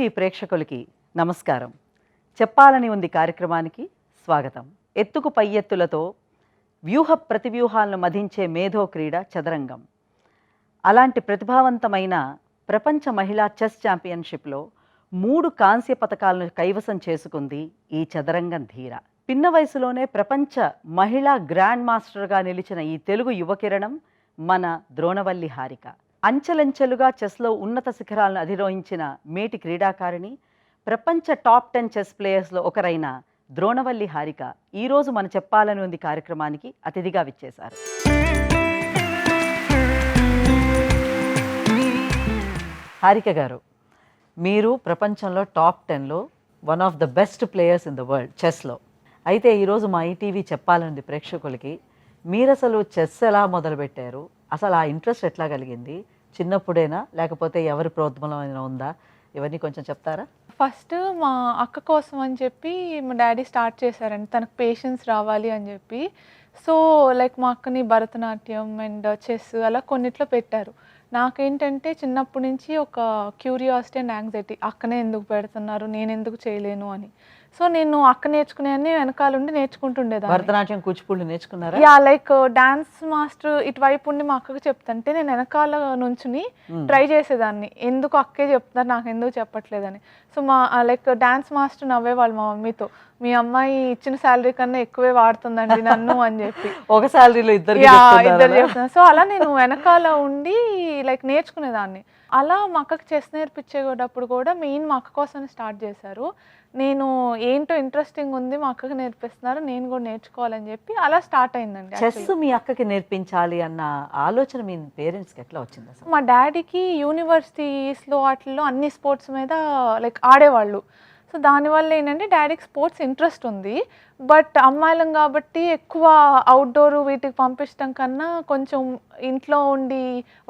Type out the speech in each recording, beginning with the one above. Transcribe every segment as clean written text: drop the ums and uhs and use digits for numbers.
ETV ప్రేక్షకులకి నమస్కారం. చెప్పాలని ఉంది కార్యక్రమానికి స్వాగతం. ఎత్తుకు పై ఎత్తులతో వ్యూహ ప్రతివ్యూహాలను మధించే మేధో క్రీడ చదరంగం. అలాంటి ప్రతిభావంతమైన ప్రపంచ మహిళా చెస్ ఛాంపియన్షిప్లో 3 కాంస్య పతకాలను కైవసం చేసుకుంది ఈ చదరంగం ధీర. పిన్న వయసులోనే ప్రపంచ మహిళా గ్రాండ్ మాస్టర్గా నిలిచిన ఈ తెలుగు యువకిరణం మన ద్రోణవల్లి హారిక. అంచెలంచెలుగా చెస్లో ఉన్నత శిఖరాలను అధిరోహించిన మేటి క్రీడాకారిణి, ప్రపంచ టాప్ 10 చెస్ ప్లేయర్స్లో ఒకరైన ద్రోణవల్లి హారిక ఈరోజు మన చెప్పాలని ఉంది కార్యక్రమానికి అతిథిగా విచ్చేశారు. హారిక గారు, మీరు ప్రపంచంలో టాప్ 10లో one of the best players in the world చెస్లో. అయితే ఈరోజు మా ఈటీవీ చెప్పాలని ప్రేక్షకులకి మీరు అసలు చెస్ ఎలా మొదలుపెట్టారు, అసలు ఆ ఇంట్రెస్ట్ ఎట్లా కలిగింది, చిన్నప్పుడేనా లేకపోతే ఎవరి ప్రోద్బలం ఉందా, ఇవన్నీ కొంచెం చెప్తారా? ఫస్ట్ మా అక్క కోసం అని చెప్పి మా డాడీ స్టార్ట్ చేశారండి, తనకు పేషెన్స్ రావాలి అని చెప్పి. సో లైక్ మా అక్కని భరతనాట్యం అండ్ చెస్ అలా కొన్నిట్లో పెట్టారు. నాకేంటంటే చిన్నప్పటి నుంచి ఒక క్యూరియాసిటీ అండ్ యాంగ్జైటీ, అక్కనే ఎందుకు పెడుతున్నారు, నేను ఎందుకు చేయలేను అని. సో నేను అక్క నేర్చుకునే వెనకాల ఉండి నేర్చుకుంటుండేదాన్ని. భరతనాట్యం, కూచిపూడి నేర్చుకున్నారా? యా, లైక్ డాన్స్ మాస్టర్ ఇటువైపు ఉండి మా అక్కకి చెప్తుంటే నేను వెనకాల నుంచుని ట్రై చేసేదాన్ని, ఎందుకు అక్కే చెప్తున్నారు నాకు ఎందుకు చెప్పట్లేదని. సో మా లైక్ డాన్స్ మాస్టర్ నవ్వేవాళ్ళు మా మమ్మీతో, మీ అమ్మాయి ఇచ్చిన శాలరీ కన్నా ఎక్కువే వాడుతుందండి నన్ను అని చెప్పి. ఒక శాలరీలో ఇద్దరు చెప్తున్నారు. సో అలా నేను వెనకాల ఉండి లైక్ నేర్చుకునేదాన్ని. అలా మా అక్కకి చెస్ నేర్పించేటప్పుడు కూడా మెయిన్ మా అక్క కోసం స్టార్ట్ చేశారు. నేను ఏంటో ఇంట్రెస్టింగ్ ఉంది, మా అక్కకి నేర్పిస్తున్నారు, నేను కూడా నేర్చుకోవాలని చెప్పి అలా స్టార్ట్ అయిందండి. చెస్ మీ అక్కకి నేర్పించాలి అన్న ఆలోచన మీ పేరెంట్స్కి ఎట్లా వచ్చింది అసలు? మా డాడీకి యూనివర్సిటీస్లో వాటిల్లో అన్ని స్పోర్ట్స్ మీద లైక్ ఆడేవాళ్ళు. సో దానివల్ల ఏంటంటే డాడీకి స్పోర్ట్స్ ఇంట్రెస్ట్ ఉంది. బట్ అమ్మాయిలం కాబట్టి ఎక్కువ అవుట్డోర్ వీటికి పంపించడం కన్నా కొంచెం ఇంట్లో ఉండి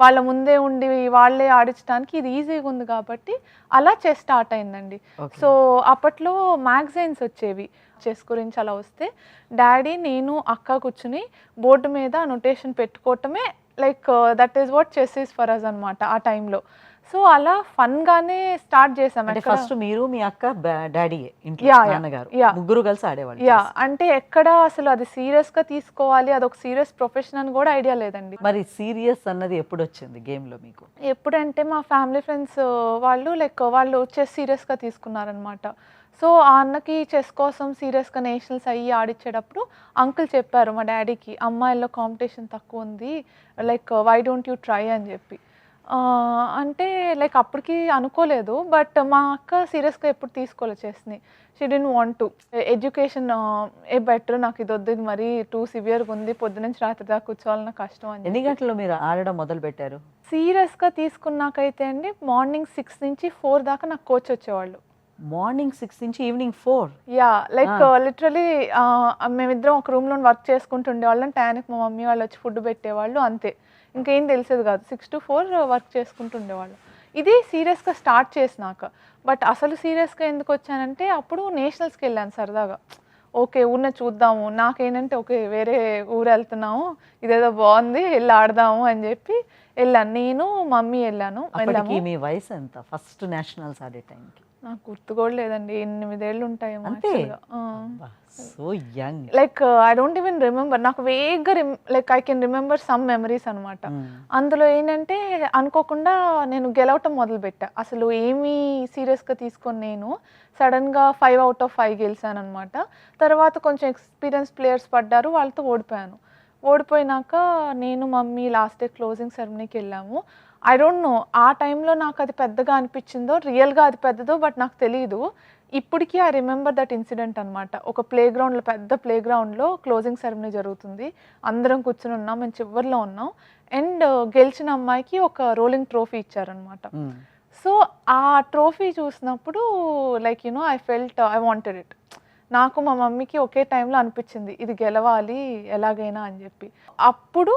వాళ్ళ ముందే ఉండి వాళ్ళే ఆడించడానికి ఇది ఈజీగా ఉంది కాబట్టి అలా చెస్ స్టార్ట్ అయిందండి. సో అప్పట్లో మ్యాగజైన్స్ వచ్చేవి చెస్ గురించి. అలా వస్తే డాడీ నేను అక్క కూర్చుని బోర్డు మీద నోటేషన్ పెట్టుకోవటమే like that is what chess is for us అనమాట ఆ టైంలో. సో అలా ఫన్ గానే స్టార్ట్ చేసాం. ఫస్ట్ మీరు మీ అక్క డాడీ నాన్నగారు ముగ్గురు కలిసి ఆడేవాళ్ళు. యా, అంటే ఎక్కడ అసలు అది సీరియస్ గా తీసుకోవాలి, అదొక సీరియస్ ప్రొఫెషన్ అని కూడా ఐడియా లేదండి. మరి సీరియస్ అన్నది ఎప్పుడు వచ్చింది గేమ్ లో మీకు? ఎప్పుడంటే మా ఫ్యామిలీ ఫ్రెండ్స్ వాళ్ళు లైక్ వాళ్ళు చెస్ సీరియస్ గా తీసుకున్నారనమాట. సో ఆ అన్నకి చెస్ కోసం సీరియస్గా నేషనల్స్ అయ్యి ఆడిచ్చేటప్పుడు అంకుల్ చెప్పారు మా డాడీకి, అమ్మాయిల్లో కాంపిటీషన్ తక్కువ ఉంది, like why don't you try అని చెప్పి. అంటే లైక్ అప్పటికి అనుకోలేదు, బట్ మా అక్క సీరియస్గా ఎప్పుడు తీసుకోలేదు చెస్ని. She didn't want to. Education a better, నాకు ఇది వద్దు, ఇది మరీ టూ సివియర్గా ఉంది, పొద్దు నుంచి రాత్రి దాకా కూర్చోవాలన్న కష్టం అని. ఎన్ని గంటల్లో మీరు ఆడడం మొదలు పెట్టారు? సీరియస్గా తీసుకున్నాకైతే అండి మార్నింగ్ 6 నుంచి 4 దాకా నాకు కోచ్ వచ్చేవాళ్ళు. మార్నింగ్ 6 నుంచి ఈవినింగ్ 4? యా, లైక్ లిటరలీ మేమిద్దరం ఒక రూమ్లో వర్క్ చేసుకుంటుండేవాళ్ళం. టైంకి మా మమ్మీ వాళ్ళు వచ్చి ఫుడ్ పెట్టేవాళ్ళు, అంతే, ఇంకేం తెలిసేది కాదు. 6 to 4 వర్క్ చేసుకుంటుండేవాళ్ళు. ఇది సీరియస్గా స్టార్ట్ చేసినాక. బట్ అసలు సీరియస్గా ఎందుకు వచ్చానంటే అప్పుడు నేషనల్స్కి వెళ్ళాను సరదాగా. ఓకే ఊరినే చూద్దాము, నాకేంటంటే ఓకే వేరే ఊరు వెళ్తున్నాము, ఇదేదో బాగుంది వెళ్ళి ఆడదాము అని చెప్పి వెళ్ళాను. నేను మమ్మీ వెళ్ళాను. మీ వయసు ఎంత ఫస్ట్ నేషనల్స్ ఆడే టైంకి? నాకు గుర్తు కూడా లేదండి, 8 ఏళ్ళు ఉంటాయేమో. So young, like I don't even remember. నాకు వేగ్గా like I can remember some memories అనమాట. అందులో ఏంటంటే అనుకోకుండా నేను గెలవటం మొదలుపెట్టా. అసలు ఏమీ సీరియస్గా తీసుకొని నేను సడన్గా 5 out of 5 గెలిచాను అనమాట. తర్వాత కొంచెం ఎక్స్పీరియన్స్ ప్లేయర్స్ పడ్డారు, వాళ్ళతో ఓడిపోయాను. ఓడిపోయినాక నేను మమ్మీ లాస్ట్ డే క్లోజింగ్ సెరమనీకి వెళ్ళాము. ఐ డోంట్ నో ఆ టైంలో నాకు అది పెద్దగా అనిపించిందో రియల్గా అది పెద్దదో బట్ నాకు తెలియదు. ఇప్పటికీ ఐ రిమెంబర్ దట్ ఇన్సిడెంట్ అనమాట. ఒక ప్లేగ్రౌండ్లో, పెద్ద ప్లేగ్రౌండ్లో క్లోజింగ్ సెరమనీ జరుగుతుంది, అందరం కూర్చుని ఉన్నాం, మేము చివరిలో ఉన్నాం. అండ్ గెలిచిన అమ్మాయికి ఒక రోలింగ్ ట్రోఫీ ఇచ్చారనమాట. సో ఆ ట్రోఫీ చూసినప్పుడు like you know I felt I wanted it. నాకు మా మమ్మీకి ఒకే టైంలో అనిపించింది ఇది గెలవాలి ఎలాగైనా అని చెప్పి. అప్పుడు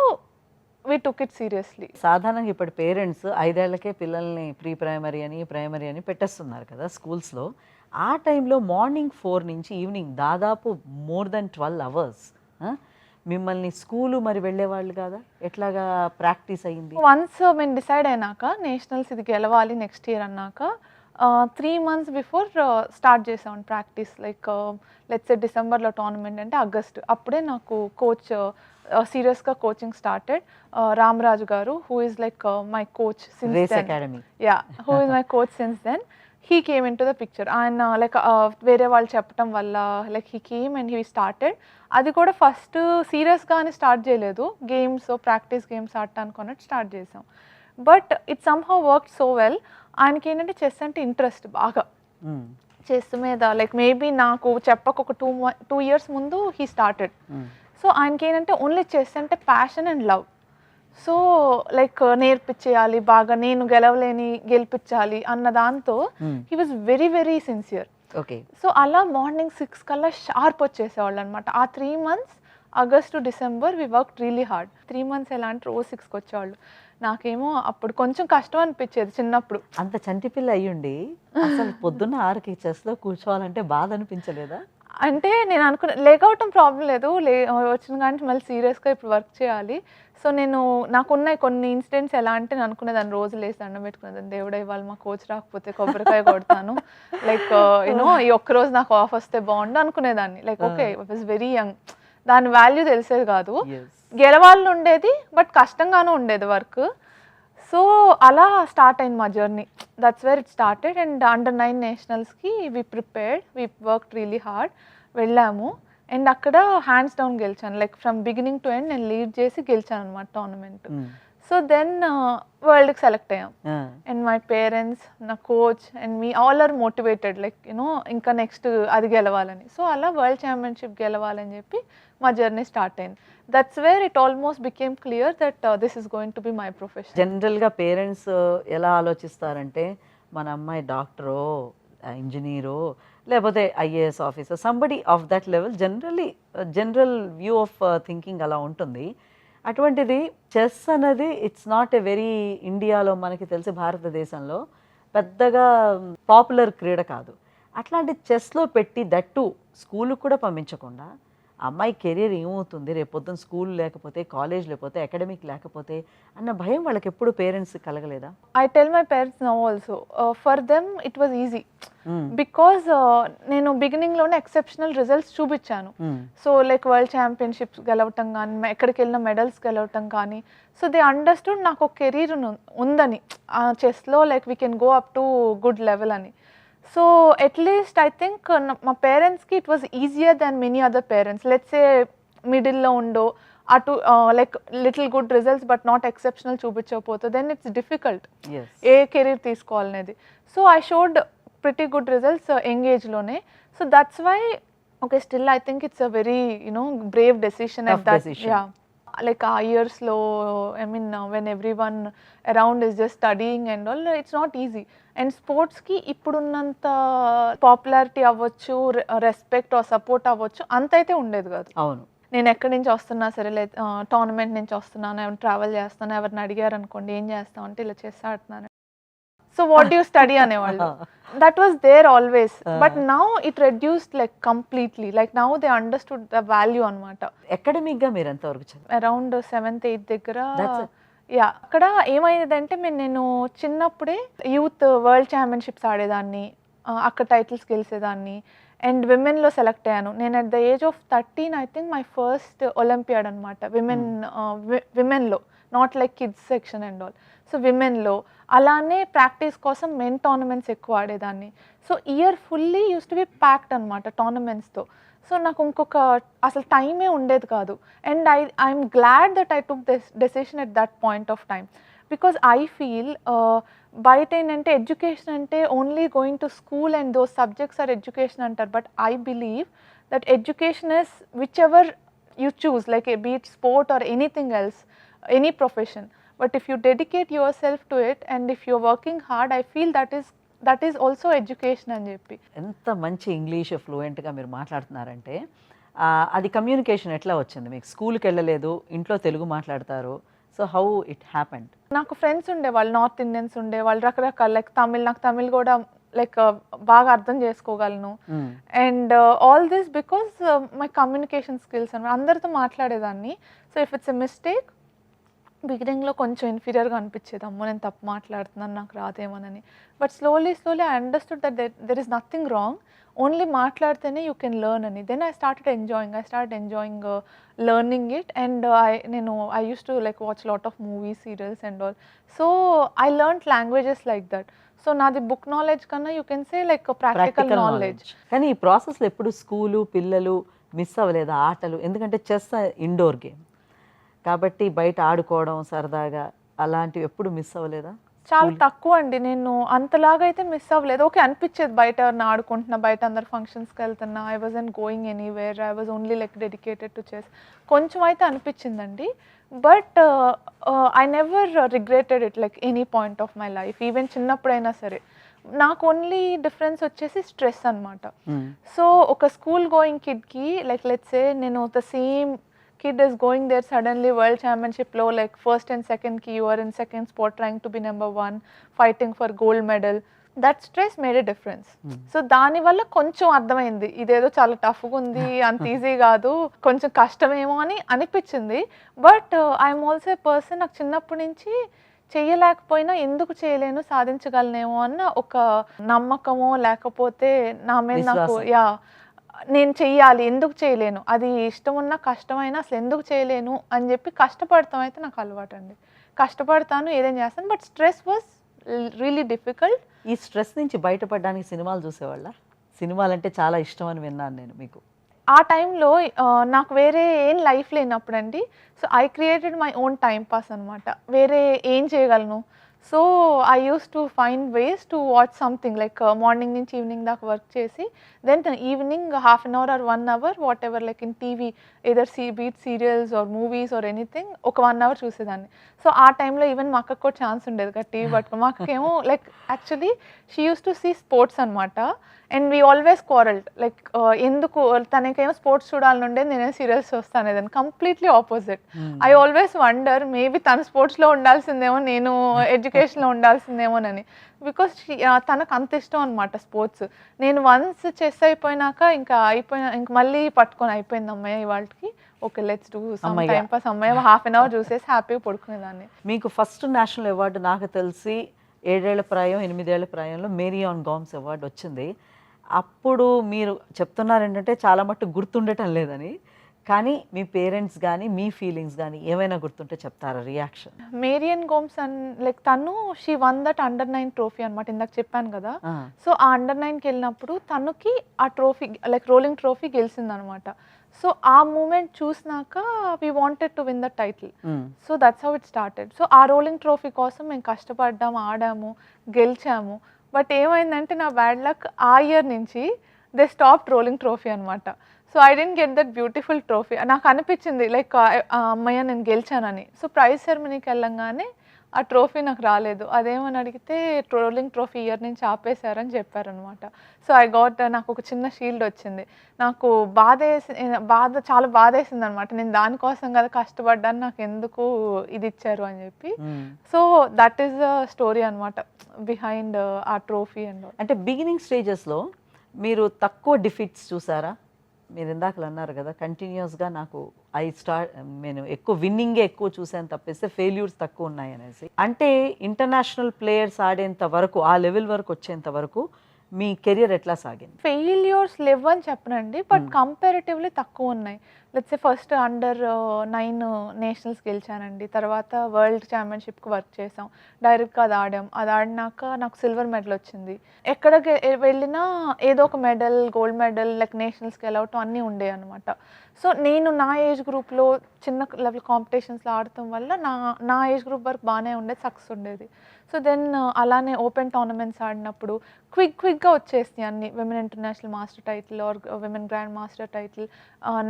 we took it seriously. సాధారణంగా ఇప్పుడు పేరెంట్స్ 5 ఏళ్లకే పిల్లల్ని ప్రీ ప్రైమరీ అని పెట్టేస్తున్నారు కదా స్కూల్స్లో. ఆ టైంలో మార్నింగ్ 4 నుంచి ఈవినింగ్ దాదాపు మోర్ దెన్ 12 hours మిమ్మల్ని స్కూలు మరి వెళ్ళేవాళ్ళు కదా, ఎట్లాగా ప్రాక్టీస్ అయ్యింది? వన్స్ మేము డిసైడ్ అయినాక నేషనల్స్ ఇది గెలవాలి నెక్స్ట్ ఇయర్ అన్నాక 3 months బిఫోర్ స్టార్ట్ చేసాం ప్రాక్టీస్. లైక్ లెట్స్ సే డిసెంబర్లో టోర్నమెంట్ అంటే ఆగస్ట్ అప్పుడే నాకు కోచ్ సీరియస్గా కోచింగ్ స్టార్టెడ్. రామరాజు గారు who is like my coach since race then. Academy. Yeah, who is my coach since then. He came in to the picture. ఆయన like వేరే వాళ్ళు చెప్పడం వల్ల like he came and he started. అది కూడా first సీరియస్గా అని స్టార్ట్ చేయలేదు, గేమ్స్ ప్రాక్టీస్ గేమ్స్ ఆడటానికి అన్నట్టు స్టార్ట్ చేసాం. But it somehow work so well. ఆయనకి ఏంటంటే చెస్ అంటే ఇంట్రెస్ట్ బాగా, చెస్ మీద లైక్ మేబీ నాకు చెప్పక ఒక 2 years ముందు హీ స్టార్టెడ్. సో ఆయనకి ఏంటంటే ఓన్లీ చెస్ అంటే passion and love. So like నేర్పించేయాలి బాగా, నేను గెలిపించాలి అన్న దాంతో he was very very sincere. Okay. So అలా మార్నింగ్ 6 కల్లా షార్ప్ వచ్చేసేవాళ్ళు అనమాట. ఆ 3 months August to December we work really hard. 3 months ఎలా అంటే రోజు 6కి వచ్చేవాళ్ళు. నాకేమో అప్పుడు కొంచెం కష్టం అనిపించేది చిన్నప్పుడు. అంత చంటి పిల్ల అయ్యుండి అసలు పొద్దున్న 6కి చెస్లో కూర్చోవాలంటే బాధ అనిపించలేదా? అంటే నేను అనుకున్న లేకవటం ప్రాబ్లం లేదు, వచ్చిన కానీ మళ్ళీ సీరియస్గా ఇప్పుడు వర్క్ చేయాలి. సో నాకున్నాయి కొన్ని ఇన్సిడెంట్స్. ఎలా అంటే నేను అనుకునేదాన్ని రోజు లేసి దండం పెట్టుకునేదాన్ని, దేవుడా ఇవాళ మా కోచ్ రాకపోతే కొబ్బరికాయ కొడతాను, లైక్ ఈ ఒక్కరోజు నాకు ఆఫ్ వస్తే బాగుండు అనుకునేదాన్ని. Like okay, I was very young, దాని వాల్యూ తెలిసేది కాదు. గెలవాళ్ళు ఉండేది బట్ కష్టంగానూ ఉండేది వర్క్. సో అలా స్టార్ట్ అయింది మా journey. That's where it started. And under 9 నేషనల్స్కి we prepared, we work really hard. వెళ్ళాము అండ్ అక్కడ హ్యాండ్స్ డౌన్ గెలిచాను. Like from beginning to end నేను లీడ్ చేసి గెలిచాను అనమాట టోర్నమెంట్. సో దెన్ వరల్డ్కి సెలెక్ట్ అయ్యాం. అండ్ మై పేరెంట్స్, నా coach and me all are motivated like ఇంకా నెక్స్ట్ అది గెలవాలని. సో అలా వరల్డ్ ఛాంపియన్షిప్ గెలవాలని చెప్పి మా జర్నీ స్టార్ట్ అయింది. That's where it almost became clear that this is going to be my profession. జనరల్గా పేరెంట్స్ ఎలా ఆలోచిస్తారంటే మన అమ్మాయి డాక్టరో, ఇంజనీరో, లేకపోతే IAS officer, somebody of that level, general view of thinking అలా ఉంటుంది. అటువంటిది చెస్ అనేది ఇట్స్ నాట్ ఎ వెరీ, ఇండియాలో మనకి తెలిసి భారతదేశంలో పెద్దగా పాపులర్ క్రీడ కాదు. అట్లాంటి చెస్లో పెట్టి దట్టు స్కూల్కి కూడా పంపించకుండా అమ్మాయి కెరీర్ ఏమవుతుంది, రేపు పొద్దున్న స్కూల్ లేకపోతే, కాలేజ్ లేకపోతే, అకాడమిక్ లేకపోతే అన్న భయం వాళ్ళకి ఎప్పుడు పేరెంట్స్ కలగలేదా? I tell my parents now also, for them it was easy because నేను బిగినింగ్లోనే ఎక్సెప్షనల్ రిజల్ట్స్ చూపించాను. సో లైక్ వరల్డ్ ఛాంపియన్షిప్స్ గెలవటం కానీ, ఎక్కడికి వెళ్ళిన మెడల్స్ గెలవటం కానీ. సో దే అండర్స్టూడ్ నాకు ఒక కెరీర్ ఉందని చెస్లో, like we can go up to good level అని. సో అట్లీస్ట్ ఐ థింక్ మా పేరెంట్స్కి it was easier than many other parents. Let's a మిడిల్లో ఉండో అటు like little good results but not exceptional చూపించకపోతే then it's difficult a career తీసుకోవాలనేది. So I showed pretty good results young age lone. So that's why okay, still I think it's a very brave decision Tough at that decision. Yeah, like years low, I mean when everyone around is just studying and all, it's not easy. And sports ki ippudunnanta popularity avvachu, respect or support avvachu anta aithe undedi kaadu. అవును. నేను ఎక్కడి నుంచి వస్తున్నా సరే, లేదు tournament నుంచి వస్తున్నాను, ఎవరు ట్రావెల్ చేస్తాను, ఎవరిని అడిగారు అనుకోండి ఏం చేస్తావు అంటే ఇలా చేస్తా ఆడుతున్నాను. సో వాట్ యూ స్టడీ అనేవాళ్ళు. That was there always. But now it reduced like completely. Like now they understood the value అనమాట. అకాడమిక్గా మీరు ఎంతవరకు చదివారు? అరౌండ్ 7th 8th దగ్గర. యా, అక్కడ ఏమైందంటే నేను చిన్నప్పుడే యూత్ వరల్డ్ ఛాంపియన్షిప్స్ ఆడేదాన్ని, అక్కడ టైటిల్స్ గెలిచేదాన్ని. అండ్ విమెన్లో సెలెక్ట్ అయ్యాను. నేను at the age of 13 I think my first olympiad అనమాట విమెన్లో, not like kids section and all. So విమెన్లో అలానే ప్రాక్టీస్ కోసం మెన్ టోర్నమెంట్స్ ఎక్కువ ఆడేదాన్ని. So year fully use to be packed అనమాట టోర్నమెంట్స్తో. సో నాకు ఇంకొక అసలు టైమే ఉండేది కాదు. And I'm glad that I took this decision at that point of time. Because I feel బయట ఏంటంటే ఎడ్యుకేషన్ అంటే only going to school and those subjects are education అంటారు. But I believe that education is whichever you choose, like be it sport or anything else, any profession. But if you dedicate yourself to it and if you're working hard, I feel that is also education అని చెప్పి. ఎంత మంచి English ఫ్లూయెంట్గా మీరు మాట్లాడుతున్నారంటే అది communication ఎట్లా వచ్చింది మీకు? స్కూల్కి వెళ్ళలేదు, ఇంట్లో తెలుగు మాట్లాడతారు. So how it happened? నాకు ఫ్రెండ్స్ ఉండేవాళ్ళు, నార్త్ ఇండియన్స్ ఉండేవాళ్ళు, రకరకాల లైక్ నాకు తమిళ్ కూడా లైక్ బాగా అర్థం చేసుకోగలను. And all this because my communication skills అని అందరితో మాట్లాడేదాన్ని. So if it's a mistake బిగినింగ్‌లో కొంచెం ఇన్ఫీరియర్‌గా అనిపిచ్చేది. అమ్మో! నేను తప్పు మాట్లాడుతున్నాను, నాకు రాదేమోనని. But slowly I understood that there is nothing wrong. Only మాట్లాడితేనే యూ కెన్ లెర్న్ అని. Then I started enjoying learning it. And I used to like watch lot of movies, serials and all. So, I learned languages like that. So, నాది book knowledge కన్నా you can say like practical practical knowledge. Knowledge. కానీ ఈ ప్రాసెస్‌లో ఎప్పుడు school, పిల్లలు miss అవ్వలేదా ఆటలు? ఎందుకంటే చెస్ ఇండోర్ గేమ్. కాబట్టి బయట ఆడుకోవడం సరదాగా అలాంటివి ఎప్పుడు మిస్ అవ్వలేదా? చాలా తక్కువండి. నేను అంతలాగా అయితే మిస్ అవ్వలేదు. ఓకే అనిపిచ్చేది బయట ఎవరైనా ఆడుకుంటున్నా, బయట అందరు ఫంక్షన్స్‌కెళ్తున్నా. I wasn't going anywhere. I was only like dedicated to chess. కొంచెం అయితే అనిపిచ్చిందండి. But I never regretted it like any point of my life. Even చిన్నప్పుడైనా సరే. నాకు ఓన్లీ డిఫరెన్స్ వచ్చేసి స్ట్రెస్ అనమాట. హ్మ్. సో, ఒక స్కూల్ గోయింగ్ కిడ్‌కి లైక్ లెట్స్ సే నేను the same kid is going there suddenly world championship low like first and second key, you are in second spot trying to be number one, fighting for gold medal. That stress made a difference. So దానివల్ల కొంచెం అర్థమైంది ఇదేదో చాలా టఫ్గా ఉంది, అంత easy కాదు, కొంచెం కష్టమేమో అని అనిపించింది. But I'm also a person, నాకు చిన్నప్పటి నుంచి చేయలేకపోయినా ఎందుకు చేయలేను, సాధించగలనేమో అన్న ఒక నమ్మకమో లేకపోతే నా మీద నాకు విశ్వాసం. నేను చెయ్యాలి, ఎందుకు చేయలేను, అది ఇష్టమున్నా కష్టమైనా అసలు ఎందుకు చేయలేను అని చెప్పి కష్టపడతాం అయితే నాకు అలవాటండి. కష్టపడతాను, ఏదేం చేస్తాను. But stress was really difficult. ఈ స్ట్రెస్ నుంచి బయటపడడానికి సినిమాలు చూసేవాళ్ళా? సినిమాలంటే చాలా ఇష్టం అని విన్నాను నేను మీకు. ఆ టైంలో నాకు వేరే ఏం లైఫ్ లేనప్పుడండి. So, I created my own time pass అనమాట. వేరే ఏం చేయగలను. So, I used to find ways to watch something like morning నుంచి ఈవినింగ్ దాకా వర్క్ చేసి then evening half an hour or 1 hour whatever like in TV either beat serials or movies or anything ఒక 1 hour చూసేదాన్ని. So, ఆ టైంలో even మా అక్కకు కూడా ఛాన్స్ ఉండేది కదా టీవీ పట్టుకో. మా అక్కకేమో like actually she use to see sports అనమాట. And we always quarreled like ఎందుకు తనకేమో స్పోర్ట్స్ చూడాలని ఉండేది, నేనే సీరియల్స్ చూస్తాను ఏదని. Completely opposite. I always wonder maybe తన స్పోర్ట్స్లో ఉండాల్సిందేమో, నేను ఎడ్యుకేషన్లో ఉండాల్సిందేమోనని. బికాస్ తనకు అంత ఇష్టం అనమాట స్పోర్ట్స్. నేను వన్స్ చెస్ అయిపోయినాక ఇంక మళ్ళీ పట్టుకొని అయిపోయింది అమ్మాయి ఇవాళకి, okay let's do some time pass అమ్మాయి హాఫ్ అన్ అవర్ చూసేసి హ్యాపీగా పడుకునేదాన్ని. మీకు ఫస్ట్ నేషనల్ అవార్డు నాకు తెలిసి 7 ఏళ్ల ప్రాయం 8 ఏళ్ల ప్రాయంలో మేరీ ఆన్ గామ్స్ అవార్డు వచ్చింది. అప్పుడు మీరు చెప్తున్నారు ఏంటంటే చాలా మట్టుకు గుర్తుండటం లేదని. కానీ మీ పేరెంట్స్ కానీ మీ ఫీలింగ్స్ కానీ ఏమైనా గుర్తుంటే చెప్తారా రియాక్షన్? మేరియన్ గోమ్స్ లైక్ తను షీ వన్ దట్ అండర్-9 ట్రోఫీ అనమాట. ఇందాక చెప్పాను కదా. సో, ఆ అండర్-9కి వెళ్ళినప్పుడు తనకి ఆ ట్రోఫీ లైక్ రోలింగ్ ట్రోఫీ గెలిచిందనమాట. సో, ఆ మూమెంట్ చూసినాక we wanted to win the title. So, that's how it started. So, ఆ రోలింగ్ ట్రోఫీ కోసం మేము కష్టపడ్డాము, ఆడాము, గెలిచాము. బట్ ఏమైందంటే నా బ్యాడ్ లక్ ఆ ఇయర్ నుంచి దే స్టాప్ రోలింగ్ ట్రోఫీ అనమాట. So, I didn't get that beautiful trophy. నాకు అనిపించింది లైక్ అమ్మయ్య నేను గెలిచానని. సో, ప్రైజ్ సెరమనీకి వెళ్ళంగానే ఆ ట్రోఫీ నాకు రాలేదు. అదేమని అడిగితే రోలింగ్ ట్రోఫీ ఇయర్ నుంచి ఆపేశారని చెప్పారనమాట. సో, నాకు ఒక చిన్న షీల్డ్ వచ్చింది. నాకు చాలా బాధేసింది అనమాట. నేను దానికోసం కదా కష్టపడ్డాను, నాకు ఎందుకు ఇది ఇచ్చారు అని చెప్పి. So, that is the story అనమాట బిహైండ్ ఆ ట్రోఫీ అండ్. అంటే బిగినింగ్ స్టేజెస్లో మీరు తక్కువ డిఫీట్స్ చూసారా? మీరు ఇందాకలు అన్నారు కదా కంటిన్యూస్గా నాకు నేను ఎక్కువ విన్నింగే ఎక్కువ చూసాను తప్పిస్తే ఫెయిల్యూర్స్ తక్కువ ఉన్నాయి అనేసి. అంటే ఇంటర్నేషనల్ ప్లేయర్స్ ఆడేంత వరకు ఆ లెవెల్ వరకు వచ్చేంత వరకు మీ కెరియర్ ఎట్లా సాగింది? ఫెయిల్యూర్స్ లేవని చెప్పనండి, బట్ కంపారిటివ్లీ తక్కువ ఉన్నాయి. Let's say first under nine nationals గెలిచానండి. తర్వాత వరల్డ్ ఛాంపియన్షిప్కి వర్క్ చేసాం. డైరెక్ట్గా అది ఆడినాక నాకు సిల్వర్ మెడల్ వచ్చింది. ఎక్కడ వెళ్ళినా ఏదో ఒక మెడల్, గోల్డ్ మెడల్ లైక్ నేషనల్స్కి వెళ్ళవటం అన్నీ ఉండేవి అనమాట. సో, నేను నా ఏజ్ గ్రూప్లో చిన్న లెవెల్ కాంపిటీషన్స్లో ఆడటం వల్ల నా ఏజ్ గ్రూప్ వరకు బాగానే ఉండేది, సక్సెస్ ఉండేది. సో, దెన్ అలానే ఓపెన్ టోర్నమెంట్స్ ఆడినప్పుడు క్విక్గా వచ్చేసినాయి అన్ని. Women international master title are women grand master title.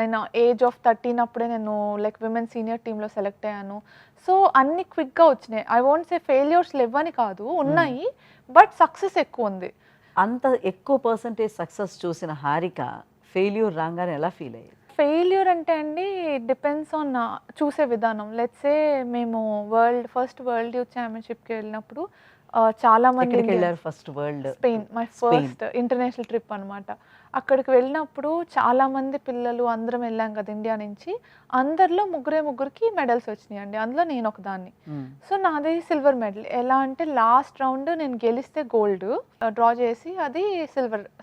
నేను ఏజ్ ఆఫ్ 13 అప్పుడే నేను లైక్ విమెన్ సీనియర్ టీంలో సెలెక్ట్ అయ్యాను. సో, అన్ని క్విక్గా వచ్చినాయి. ఐ వోంట్ సే ఫెయిల్యూర్స్ లేవని కాదు, ఉన్నాయి, బట్ సక్సెస్ ఎక్కువ ఉంది. అంత ఎక్కువ పర్సంటేజ్ సక్సెస్ చూసిన హారిక ఫెయిల్యూర్ రాగానే ఎలా ఫీల్ అయ్యేది? ఫెయిల్యూర్ అంటే అండి డిపెండ్స్ ఆన్ చూసే విధానం. లెట్స్ సే మేము ఫస్ట్ వరల్డ్ యూత్ ఛాంపియన్షిప్కి వెళ్ళినప్పుడు చాలా మంది ఎక్కడికి వెళ్ళారు first? World Spain, my first international trip అనమాట. అక్కడికి వెళ్ళినప్పుడు చాలామంది పిల్లలు అందరం వెళ్ళాం కదా ఇండియా నుంచి. అందరిలో ముగ్గురికి మెడల్స్ వచ్చినాయండి. అందులో నేను ఒకదాన్ని. సో నాది సిల్వర్ మెడల్. ఎలా అంటే లాస్ట్ రౌండ్ నేను గెలిస్తే గోల్డ్ డ్రా చేసి అది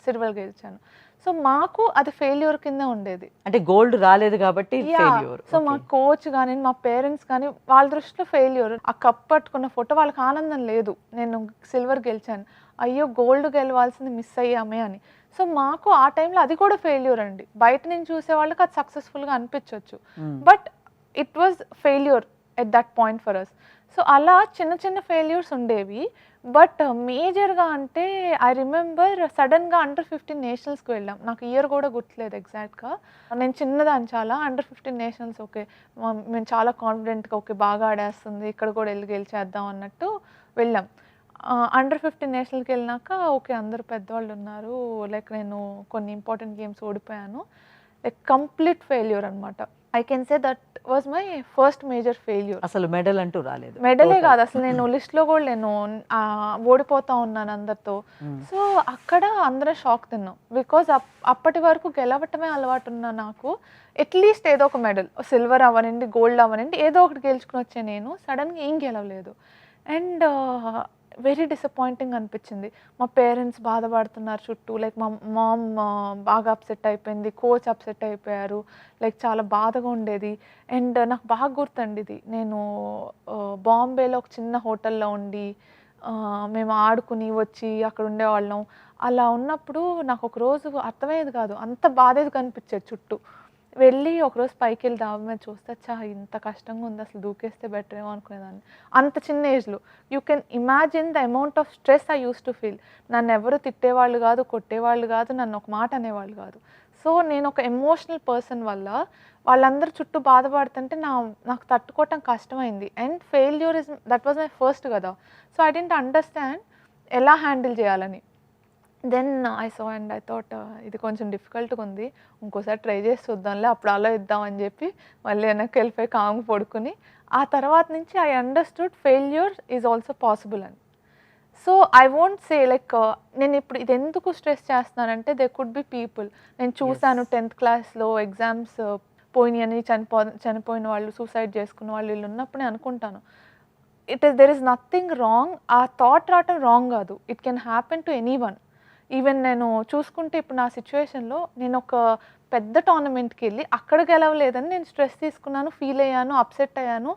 సిల్వర్ గెలిచాను. సో మాకు అది ఫెయిల్యూర్ కింద ఉండేది. అంటే గోల్డ్ రాలేదు కాబట్టి ఫెయిల్యూర్. సో మా కోచ్ కానీ మా పేరెంట్స్ కానీ వాళ్ళ దృష్టిలో ఫెయిల్యూర్. ఆ కప్ పట్టుకున్న ఫోటో వాళ్ళకి ఆనందం లేదు, నేను సిల్వర్ గెలిచాను, అయ్యో గోల్డ్ గెలవాల్సింది మిస్ అయ్యామే అని. సో మాకు ఆ టైంలో అది కూడా ఫెయిల్యూర్ అండి. బయట నుంచి చూసే వాళ్ళకి అది సక్సెస్ఫుల్గా అనిపించవచ్చు, but it was failure at that point for us. So అలా చిన్న చిన్న ఫెయిల్యూర్స్ ఉండేవి. బట్ మేజర్గా అంటే ఐ రిమెంబర్ సడన్గా అండర్-15 నేషనల్స్కి వెళ్ళాం. నాకు ఇయర్ కూడా గుర్తులేదు ఎగ్జాక్ట్గా. నేను చిన్నదాన్ని చాలా. అండర్-15 నేషనల్స్ ఓకే, మేము చాలా కాన్ఫిడెంట్గా ఓకే బాగా ఆడేస్తుంది, ఇక్కడ కూడా వెళ్ళి గెలిచేద్దాం అన్నట్టు వెళ్ళాం. అండర్-15 నేషనల్కి వెళ్ళినాక ఓకే అందరు పెద్దవాళ్ళు ఉన్నారు, లైక్ నేను కొన్ని ఇంపార్టెంట్ గేమ్స్ ఓడిపోయాను. లైక్ కంప్లీట్ ఫెయిల్యూర్ అనమాట. I can say that was my first major failure. అసలు మెడల్ అంటూ రాలేదు. మెడలే కాదు, అసలు నేను లిస్ట్లో కూడా నేను ఓడిపోతా ఉన్నాను అందరితో. సో అక్కడ అందరూ షాక్ తిన్నాం. బికాజ్ అప్పటి వరకు గెలవటమే అలవాటు ఉన్న నాకు అట్లీస్ట్ ఏదో ఒక మెడల్, సిల్వర్ అవ్వనండి గోల్డ్ అవ్వనండి ఏదో ఒకటి గెలుచుకుని వచ్చే నేను సడన్గా ఏం గెలవలేదు. అండ్ వెరీ డిసప్పాయింటింగ్ అనిపించింది. మా పేరెంట్స్ బాధపడుతున్నారు చుట్టూ, లైక్ మా మామ్ బాగా అప్సెట్ అయిపోయింది, కోచ్ అప్సెట్ అయిపోయారు, లైక్ చాలా బాధగా ఉండేది. అండ్ నాకు బాగా గుర్తండి ఇది, నేను బాంబేలో ఒక చిన్న హోటల్లో ఉండి మేము ఆడుకుని వచ్చి అక్కడ ఉండేవాళ్ళం. అలా ఉన్నప్పుడు నాకు ఒక రోజు అర్థమయ్యేది కాదు, అంత బాధేది కనిపించేది చుట్టూ. వెళ్ళి ఒకరోజు పైకి వెళ్ళి డాబా మీద చూస్తే చా ఇంత కష్టంగా ఉంది, అసలు దూకేస్తే బెటర్ ఏమో అనుకునేదాన్ని. అంత చిన్న ఏజ్లో you can imagine the amount of stress I use to feel. నన్ను ఎవరు తిట్టేవాళ్ళు కాదు, కొట్టేవాళ్ళు కాదు, నన్ను ఒక మాట అనేవాళ్ళు కాదు. సో నేను ఒక ఎమోషనల్ పర్సన్ వల్ల వాళ్ళందరూ చుట్టూ బాధపడుతుంటే నాకు తట్టుకోవటం కష్టమైంది. And failure that was my first కదా. సో ఐ డెంట్ అండర్స్టాండ్ ఎలా హ్యాండిల్ చేయాలని. Then I saw and I thought ఇది కొంచెం డిఫికల్ట్గా ఉంది, ఇంకోసారి ట్రై చేసి చూద్దాంలే, అప్పుడు అలా ఇద్దామని చెప్పి మళ్ళీ వెనక్కి వెళ్ళిపోయి కాంగ్ పడుకుని ఆ తర్వాత నుంచి I understood failure is also possible అని. So I won't say like నేను ఇప్పుడు ఇది ఎందుకు స్ట్రెస్ చేస్తున్నానంటే దే కుడ్ బి పీపుల్. నేను చూశాను 10th క్లాస్లో ఎగ్జామ్స్ పోయినాయని చనిపోయిన వాళ్ళు, సూసైడ్ చేసుకున్న వాళ్ళు వీళ్ళు ఉన్నప్పుడు నేను అనుకుంటాను దెర్ ఇస్ నథింగ్ రాంగ్. ఆ థాట్ రావటం రాంగ్ కాదు, it can happen to any one. Even నేను చూసుకుంటే ఇప్పుడు నా సిచ్యువేషన్లో నేను ఒక పెద్ద టోర్నమెంట్కి వెళ్ళి అక్కడ గెలవలేదని నేను స్ట్రెస్ తీసుకున్నాను, ఫీల్ అయ్యాను, అప్సెట్ అయ్యాను.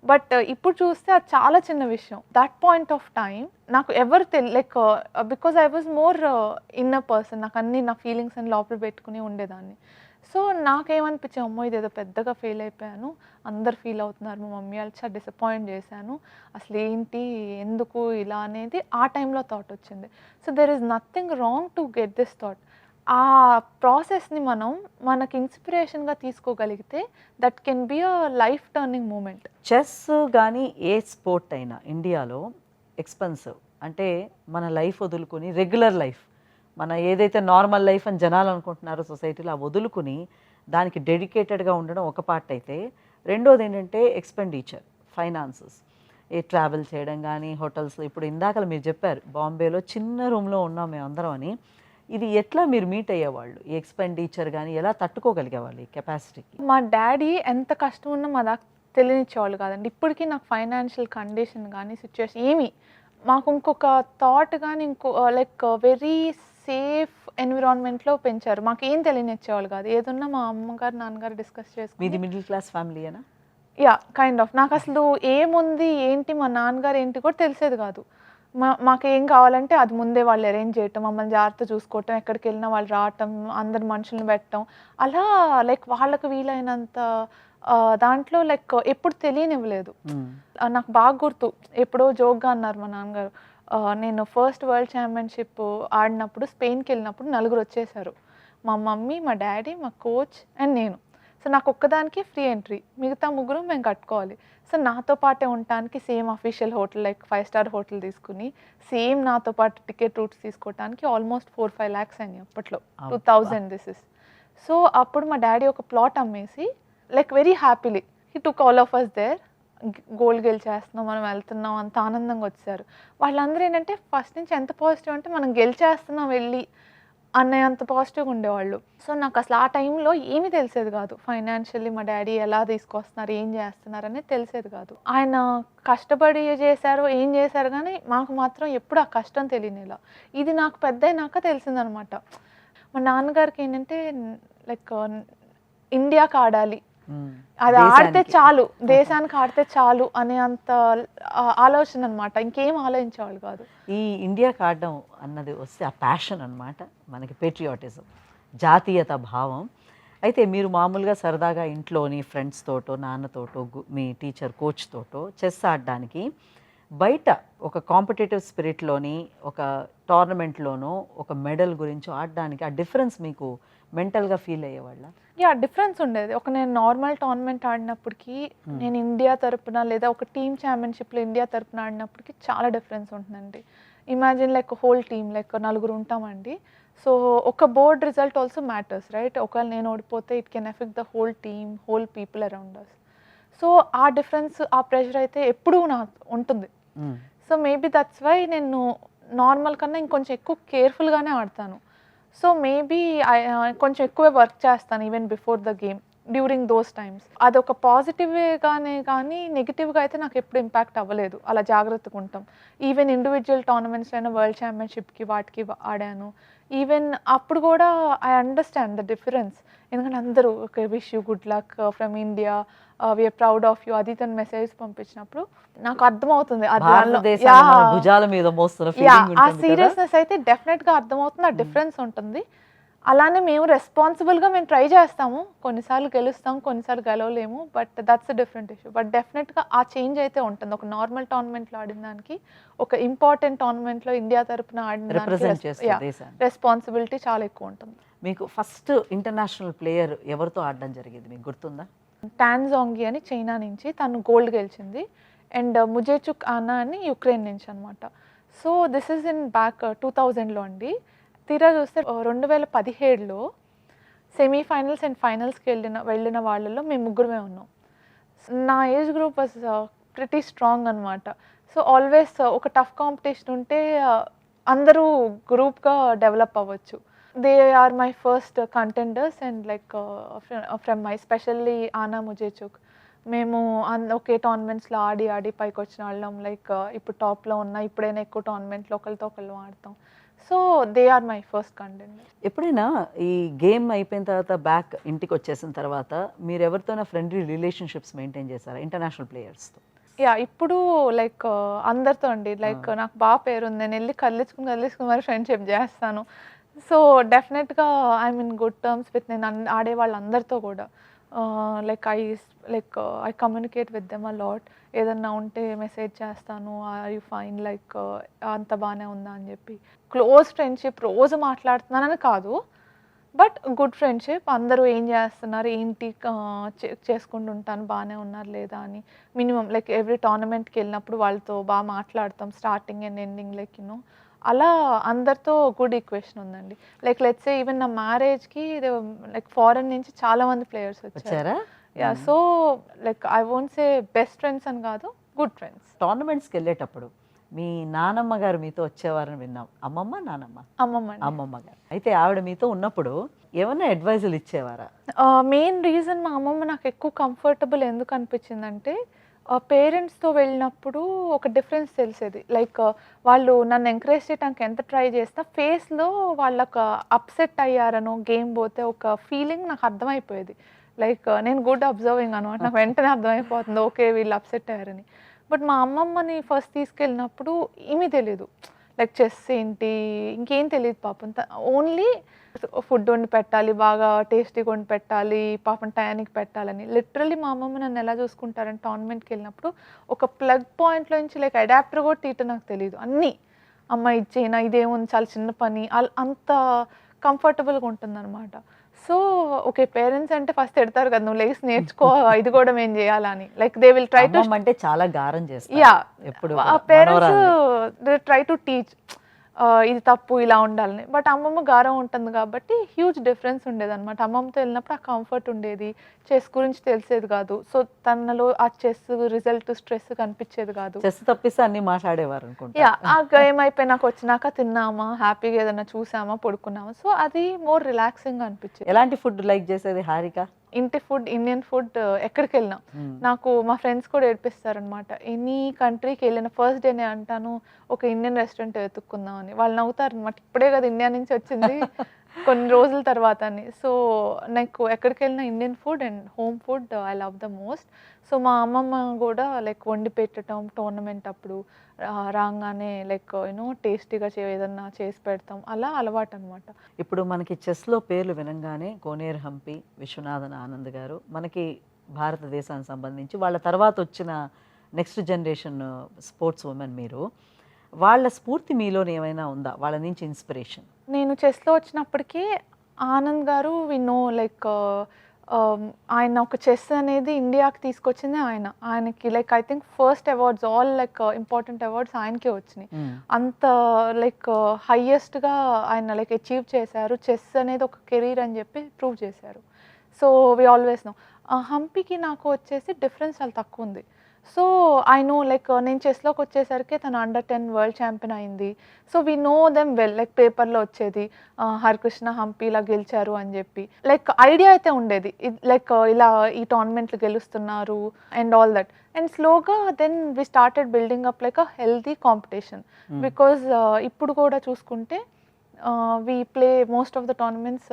బట్ ఇప్పుడు చూస్తే అది చాలా చిన్న విషయం. దట్ పాయింట్ ఆఫ్ టైం నాకు ఎవరు like because I was more inner person, నాకు అన్ని నా ఫీలింగ్స్ అని లోపల పెట్టుకుని ఉండేదాన్ని. సో నాకేమనిపించాము, అమ్మో ఇదేదో పెద్దగా ఫెయిల్ అయిపోయాను, అందరు ఫీల్ అవుతున్నారు, మా మమ్మీ వాళ్ళు చాలా డిసప్పాయింట్ చేశాను, అసలు ఏంటి ఎందుకు ఇలా అనేది ఆ టైంలో థాట్ వచ్చింది. So there is nothing wrong to get this thought. ఆ ప్రాసెస్ని మనకి ఇన్స్పిరేషన్గా తీసుకోగలిగితే that can be a life turning moment. Chess కానీ ఏ స్పోర్ట్ అయినా ఇండియాలో ఎక్స్పెన్సివ్. అంటే మన లైఫ్ వదులుకొని రెగ్యులర్ లైఫ్, మన ఏదైతే నార్మల్ లైఫ్ అని జనాలు అనుకుంటున్నారో సొసైటీలో ఆ వదులుకుని దానికి డెడికేటెడ్గా ఉండడం ఒక పార్ట్ అయితే, రెండోది ఏంటంటే ఎక్స్పెండిచర్, ఫైనాన్సెస్, ఏ ట్రావెల్ చేయడం కానీ హోటల్స్. ఇప్పుడు ఇందాక మీరు చెప్పారు బాంబేలో చిన్న రూమ్లో ఉన్నాం మేము అందరం అని. ఇది ఎట్లా మీరు మీట్ అయ్యేవాళ్ళు? ఈ ఎక్స్పెండిచర్ కానీ ఎలా తట్టుకోగలిగేవాళ్ళు ఈ కెపాసిటీకి? మా డాడీ ఎంత కష్టం ఉన్నా మా దాకా తెలియనిచ్చేవాళ్ళు కాదండి. ఇప్పటికీ నాకు ఫైనాన్షియల్ కండిషన్ కానీ సిచ్యువేషన్ ఏమి, మాకు ఇంకొక థాట్ కానీ లైక్ వెరీ సేఫ్ ఎన్విరాన్మెంట్లో పెంచారు. మాకు ఏం తెలియనిచ్చేవాళ్ళు కాదు. ఏదన్నా మా అమ్మగారు నాన్నగారు డిస్కస్ చేసుకుని. మీది మిడిల్ క్లాస్ ఫ్యామిలీయేనా? Yeah, kind of. నాకు అసలు ఏముంది ఏంటి మా నాన్నగారు ఏంటి కూడా తెలిసేది కాదు. మాకు ఏం కావాలంటే అది ముందే వాళ్ళు అరేంజ్ చేయటం, మమ్మల్ని జాగ్రత్త చూసుకోవటం, ఎక్కడికి వెళ్ళినా వాళ్ళు రావటం, అందరు మనుషులను పెట్టడం, అలా లైక్ వాళ్ళకు వీలైనంత దాంట్లో లైక్ ఎప్పుడు తెలియనివ్వలేదు. నాకు బాగా గుర్తు, ఎప్పుడో జోక్గా అన్నారు మా నాన్నగారు, నేను ఫస్ట్ వరల్డ్ ఛాంపియన్షిప్ ఆడినప్పుడు స్పెయిన్కి వెళ్ళినప్పుడు 4 వచ్చేసారు, మా మమ్మీ, మా డాడీ, మా కోచ్ అండ్ నేను. సో నాకు ఒక్కదానికి ఫ్రీ ఎంట్రీ, మిగతా 3 మేము కట్టుకోవాలి. సో నాతో పాటే ఉండటానికి same official hotel like 5 star hotel తీసుకుని సేమ్ నాతో పాటు టికెట్ రూట్స్ తీసుకోవడానికి ఆల్మోస్ట్ 4-5 lakhs అయినాయి అప్పట్లో. 2000 దిస్ ఇస్. సో అప్పుడు మా డాడీ ఒక ప్లాట్ అమ్మేసి like very happily he took all of us there. Gold గెలిచేస్తున్నాం, మనం వెళ్తున్నాం అంత ఆనందంగా వచ్చారు. వాళ్ళందరూ ఏంటంటే ఫస్ట్ నుంచి ఎంత పాజిటివ్ అంటే మనం గెలిచేస్తున్నాం వెళ్ళి అన్నంత పాజిటివ్గా ఉండేవాళ్ళు. సో నాకు అసలు ఆ టైంలో ఏమీ తెలిసేది కాదు. ఫైనాన్షియల్లీ మా డాడీ ఎలా తీసుకొస్తున్నారు, ఏం చేస్తున్నారు అనేది తెలిసేది కాదు. ఆయన కష్టపడి చేశారు, ఏం చేశారు, కానీ మాకు మాత్రం ఎప్పుడు ఆ కష్టం తెలియనిలా. ఇది నాకు పెద్ద అయినాక తెలిసిందనమాట. మా నాన్నగారికి ఏంటంటే లైక్ ఇండియాకి ఆడాలి, అది ఆడితే చాలు, దేశానికి ఆడితే చాలు అనే అంత ఆలోచన అనమాట. ఇంకేం ఆలోచించేవాళ్ళు కాదు. ఈ ఇండియాకి ఆడడం అన్నది వస్తే ఆ ప్యాషన్ అన్నమాట, మనకి పేట్రియాటిజం, జాతీయత భావం. అయితే మీరు మామూలుగా సరదాగా ఇంట్లోని ఫ్రెండ్స్ తోటో, నాన్నతోటో, మీ టీచర్ కోచ్ తోటో చెస్ ఆడడానికి బయట ఒక కాంపిటేటివ్ స్పిరిట్లోని ఒక టోర్నమెంట్లోనో ఒక మెడల్ గురించి ఆడడానికి ఆ డిఫరెన్స్ మీకు మెంటల్గా ఫీల్ అయ్యేవాళ్ళ? యా, డిఫరెన్స్ ఉండేది. నేను నార్మల్ టోర్నమెంట్ ఆడినప్పటికీ, నేను ఇండియా తరపున లేదా ఒక టీమ్ ఛాంపియన్షిప్లో ఇండియా తరపున ఆడినప్పటికీ చాలా డిఫరెన్స్ ఉంటుందండి. Imagine like whole team, like నలుగురు ఉంటామండి. సో ఒక board result also matters, right? ఒకవేళ నేను ఓడిపోతే it can affect the whole team, whole people around us. So ఆ డిఫరెన్స్, ఆ ప్రెషర్ అయితే ఎప్పుడూ నాకు ఉంటుంది. సో మేబీ దట్స్ వై నేను నార్మల్ కన్నా ఇంకొంచెం ఎక్కువ కేర్ఫుల్గానే ఆడతాను. సో మేబీ కొంచెం ఎక్కువే వర్క్ చేస్తాను even before the game, during those times. అదొక పాజిటివ్గానే కానీ నెగిటివ్గా అయితే నాకు ఎప్పుడు ఇంపాక్ట్ అవ్వలేదు. అలా జాగ్రత్తగా ఉంటాం. ఈవెన్ ఇండివిజువల్ టోర్నమెంట్స్ అయినా వరల్డ్ ఛాంపియన్షిప్కి వాటికి ఆడాను. ఈవెన్ అప్పుడు కూడా ఐ అండర్స్టాండ్ ద డిఫరెన్స్. ఎందుకంటే అందరూ okay, wish you good luck from India, we are proud of you, అది తన మెసేజ్ పంపించినప్పుడు నాకు అర్థమవుతుంది ఆ సీరియస్నెస్ అయితే డెఫినెట్గా అర్థమవుతుంది, ఆ డిఫరెన్స్ ఉంటుంది. అలానే మేము రెస్పాన్సిబుల్గా మేము ట్రై చేస్తాము, కొన్నిసార్లు గెలుస్తాం, కొన్నిసార్లు గెలవలేము, but that's a different issue. But డెఫినెట్గా ఆ చేంజ్ అయితే ఉంటుంది. ఒక నార్మల్ టోర్నమెంట్లో ఆడిన దానికి ఒక ఇంపార్టెంట్ టోర్నమెంట్లో ఇండియా తరపున ఆడిన దానికి రెస్పాన్సిబిలిటీ చాలా ఎక్కువ ఉంటుంది. మీకు ఫస్ట్ ఇంటర్నేషనల్ ప్లేయర్ ఎవరితో ఆడడం జరిగింది మీకు గుర్తుందా? టాన్ జాంగి అని చైనా నుంచి, తను గోల్డ్ గెలిచింది. అండ్ ముజేచుక్ ఆనా అని యుక్రెయిన్ నుంచి అనమాట. So this is in back 2000లో అండి. తీరా చూస్తే 2017లో సెమీఫైనల్స్ అండ్ ఫైనల్స్కి వెళ్ళిన వాళ్ళలో మేము ముగ్గురమే ఉన్నాం. నా age group was pretty strong అనమాట. సో ఆల్వేస్ ఒక టఫ్ కాంపిటీషన్ ఉంటే అందరూ గ్రూప్గా డెవలప్ అవ్వచ్చు. They are my first contenders and like from my specially Anna Muzychuk. మేము ఒకే టోర్నమెంట్స్లో ఆడి పైకి వచ్చిన వాళ్ళం. లైక్ ఇప్పుడు టాప్లో ఉన్న, ఇప్పుడైనా ఎక్కువ టోర్నమెంట్లో ఒకరితో ఒకళ్ళు ఆడతాం. So they are my first contender. ఎప్పుడైనా ఈ గేమ్ అయిపోయిన తర్వాత బ్యాక్ ఇంటికి వచ్చేసిన తర్వాత మీరు ఎవరితోనైనా ఫ్రెండ్లీ రిలేషన్షిప్స్ మెయింటైన్ చేశారా ఇంటర్నేషనల్ ప్లేయర్స్తో? యా, ఇప్పుడు లైక్ అందరితో అండి. లైక్ నాకు బాగా పేరుంది, నేను వెళ్ళి కదిలించుకుని మరి ఫ్రెండ్షిప్ చేస్తాను. సో డెఫినెట్గా I mean good terms with నేను ఆడే వాళ్ళందరితో కూడా. Like I communicate with them a lot. ఏదన్నా ఉంటే మెసేజ్ చేస్తాను, ఆర్ యూ ఫైన్, లైక్ అంత బాగానే ఉందా అని చెప్పి. క్లోజ్ ఫ్రెండ్షిప్, రోజు మాట్లాడుతున్నానని కాదు, బట్ గుడ్ ఫ్రెండ్షిప్. అందరూ ఏం చేస్తున్నారు, ఏంటి చెక్ చేసుకుంటూ ఉంటాను, బాగానే ఉన్నారు లేదా అని. మినిమం లైక్ ఎవ్రీ టోర్నమెంట్కి వెళ్ళినప్పుడు వాళ్ళతో బాగా మాట్లాడతాం, స్టార్టింగ్ అండ్ ఎండింగ్, లైక్ అలా అందరితో గుడ్ ఈక్వేషన్ ఉందండి. లైక్ లెట్స్ సే ఈవెన్ నా మ్యారేజ్కి లైక్ ఫారెన్ నుంచి చాలా మంది ప్లేయర్స్ వచ్చారు. Yeah, so like I won't say best friends అని కాదు, గుడ్ ఫ్రెండ్స్. టోర్నమెంట్స్కి వెళ్ళేటప్పుడు మీ నానమ్మ గారు మీతో వచ్చేవారని విన్నాం. అమ్మమ్మ గారు. అయితే ఆవిడ మీతో ఉన్నప్పుడు ఏమైనా అడ్వైజులు ఇచ్చేవారా? మెయిన్ రీజన్ మా అమ్మమ్మ నాకు ఎక్కువ కంఫర్టబుల్ ఎందుకు అనిపించిందంటే, పేరెంట్స్తో వెళ్ళినప్పుడు ఒక డిఫరెన్స్ తెలిసేది. లైక్ వాళ్ళు నన్ను ఎంకరేజ్ చేయడానికి ఎంత ట్రై చేసినా ఫేస్లో వాళ్ళకు అప్సెట్ అయ్యారనో, గేమ్ పోతే ఒక ఫీలింగ్ నాకు అర్థమైపోయేది. లైక్ నేను గుడ్ అబ్జర్వింగ్ అనమాట, నాకు వెంటనే అర్థమైపోతుంది ఓకే వీళ్ళు అప్సెట్ అయ్యారని. బట్ మా అమ్మమ్మని ఫస్ట్ తీసుకెళ్ళినప్పుడు ఏమీ తెలీదు, లైక్ చెస్ ఏంటి ఇంకేం తెలియదు పాపం. ఓన్లీ ఫుడ్ వండి పెట్టాలి, బాగా టేస్టీగా వండి పెట్టాలి, పాపం టయానికి పెట్టాలని. లిటరల్లీ మా అమ్మమ్మ నన్ను ఎలా చూసుకుంటారని టోర్నమెంట్కి వెళ్ళినప్పుడు ఒక ప్లగ్ పాయింట్లో నుంచి లైక్ అడాప్టర్ కూడా తీయటం నాకు తెలియదు. అన్నీ అమ్మ ఇచ్చేనా, ఇదేముంది చాలా చిన్న పని, అంత కంఫర్టబుల్గా ఉంటుందన్నమాట. సో ఓకే, పేరెంట్స్ అంటే ఫస్ట్ ఎడతారు కదా, నువ్వు లేసి నేర్చుకో, ఇది కూడా మేము చేయాలని. Like they will try to అంటే చాలా గారం చేస్తారు. Yeah, parents they try to teach. ఇది తప్పు ఇలా ఉండాలని. బట్ అమ్మమ్మ గారం ఉంటుంది కాబట్టి హ్యూజ్ డిఫరెన్స్ ఉండేదనమాట. అమ్మమ్మతో వెళ్ళినప్పుడు ఆ కంఫర్ట్ ఉండేది. చెస్ గురించి తెలిసేది కాదు. సో తనలో ఆ చెస్ రిజల్ట్ స్ట్రెస్ కనిపించేది కాదు. చెస్ తప్పిస్తే అన్ని మాట్లాడేవారు అనుకుంటా. యా ఆ గేమ్ అయిపోయినాక వచ్చినాక తిన్నామా, హ్యాపీగా ఏదైనా చూసామా, పడుకున్నామా. సో అది మోర్ రిలాక్సింగ్ అనిపించేది. ఎలాంటి ఫుడ్ లైక్ చేసేది హారిక? ఇంటి ఫుడ్, ఇండియన్ ఫుడ్ ఎక్కడికి వెళ్ళినా నాకు మా ఫ్రెండ్స్ కూడా ఏడిపిస్తారనమాట. ఎనీ కంట్రీకి వెళ్ళిన ఫస్ట్ డేనే అంటాను ఒక ఇండియన్ రెస్టారెంట్ వెతుక్కుందాం అని. వాళ్ళు నవ్వుతారు అనమాట, ఇప్పుడే కదా ఇండియా నుంచి వచ్చింది కొన్ని రోజుల తర్వాత అని. సో నాకు ఎక్కడికి వెళ్ళినా Indian food and home food I love the most. So మా అమ్మమ్మ కూడా లైక్ వండి పెట్టడం టోర్నమెంట్ అప్పుడు రాగానే లైక్ టేస్టీగా ఏదన్నా చేసి పెడతాం, అలా అలవాటు అనమాట. ఇప్పుడు మనకి చెస్లో పేర్లు వినంగానే కోనేరు హంపి, విశ్వనాథన్ ఆనంద్ గారు మనకి భారతదేశానికి సంబంధించి వాళ్ళ తర్వాత వచ్చిన నెక్స్ట్ జనరేషన్ స్పోర్ట్స్ ఉమెన్ మీరు. వాళ్ళ స్ఫూర్తి మీలోనే ఏమైనా ఉందా? వాళ్ళ నుంచి ఇన్స్పిరేషన్? నేను చెస్లో వచ్చినప్పటికీ ఆనంద్ గారు లైక్ ఆయన ఒక చెస్ అనేది ఇండియాకి తీసుకొచ్చింది ఆయనకి like I think first awards all like important awards ఆయనకే వచ్చినాయి. అంత లైక్ హైయెస్ట్గా ఆయన లైక్ అచీవ్ చేశారు. చెస్ అనేది ఒక కెరీర్ అని చెప్పి ప్రూవ్ చేశారు. So we always know. హంపీకి నాకు వచ్చేసి డిఫరెన్స్ చాలా తక్కువ ఉంది. సో ఐ నో లైక్ నేను చెస్లోకి వచ్చేసరికి తను అండర్-10 వరల్డ్ ఛాంపియన్ అయింది. So we know them well. Like పేపర్లో వచ్చేది హరికృష్ణ హంపి ఇలా గెలిచారు అని చెప్పి లైక్ ఐడియా అయితే ఉండేది. లైక్ ఇలా ఈ టోర్నమెంట్లు గెలుస్తున్నారు అండ్ ఆల్ దట్. అండ్ స్లోగా then we started building up like a healthy competition. Because ఇప్పుడు కూడా చూసుకుంటే we play most of the tournaments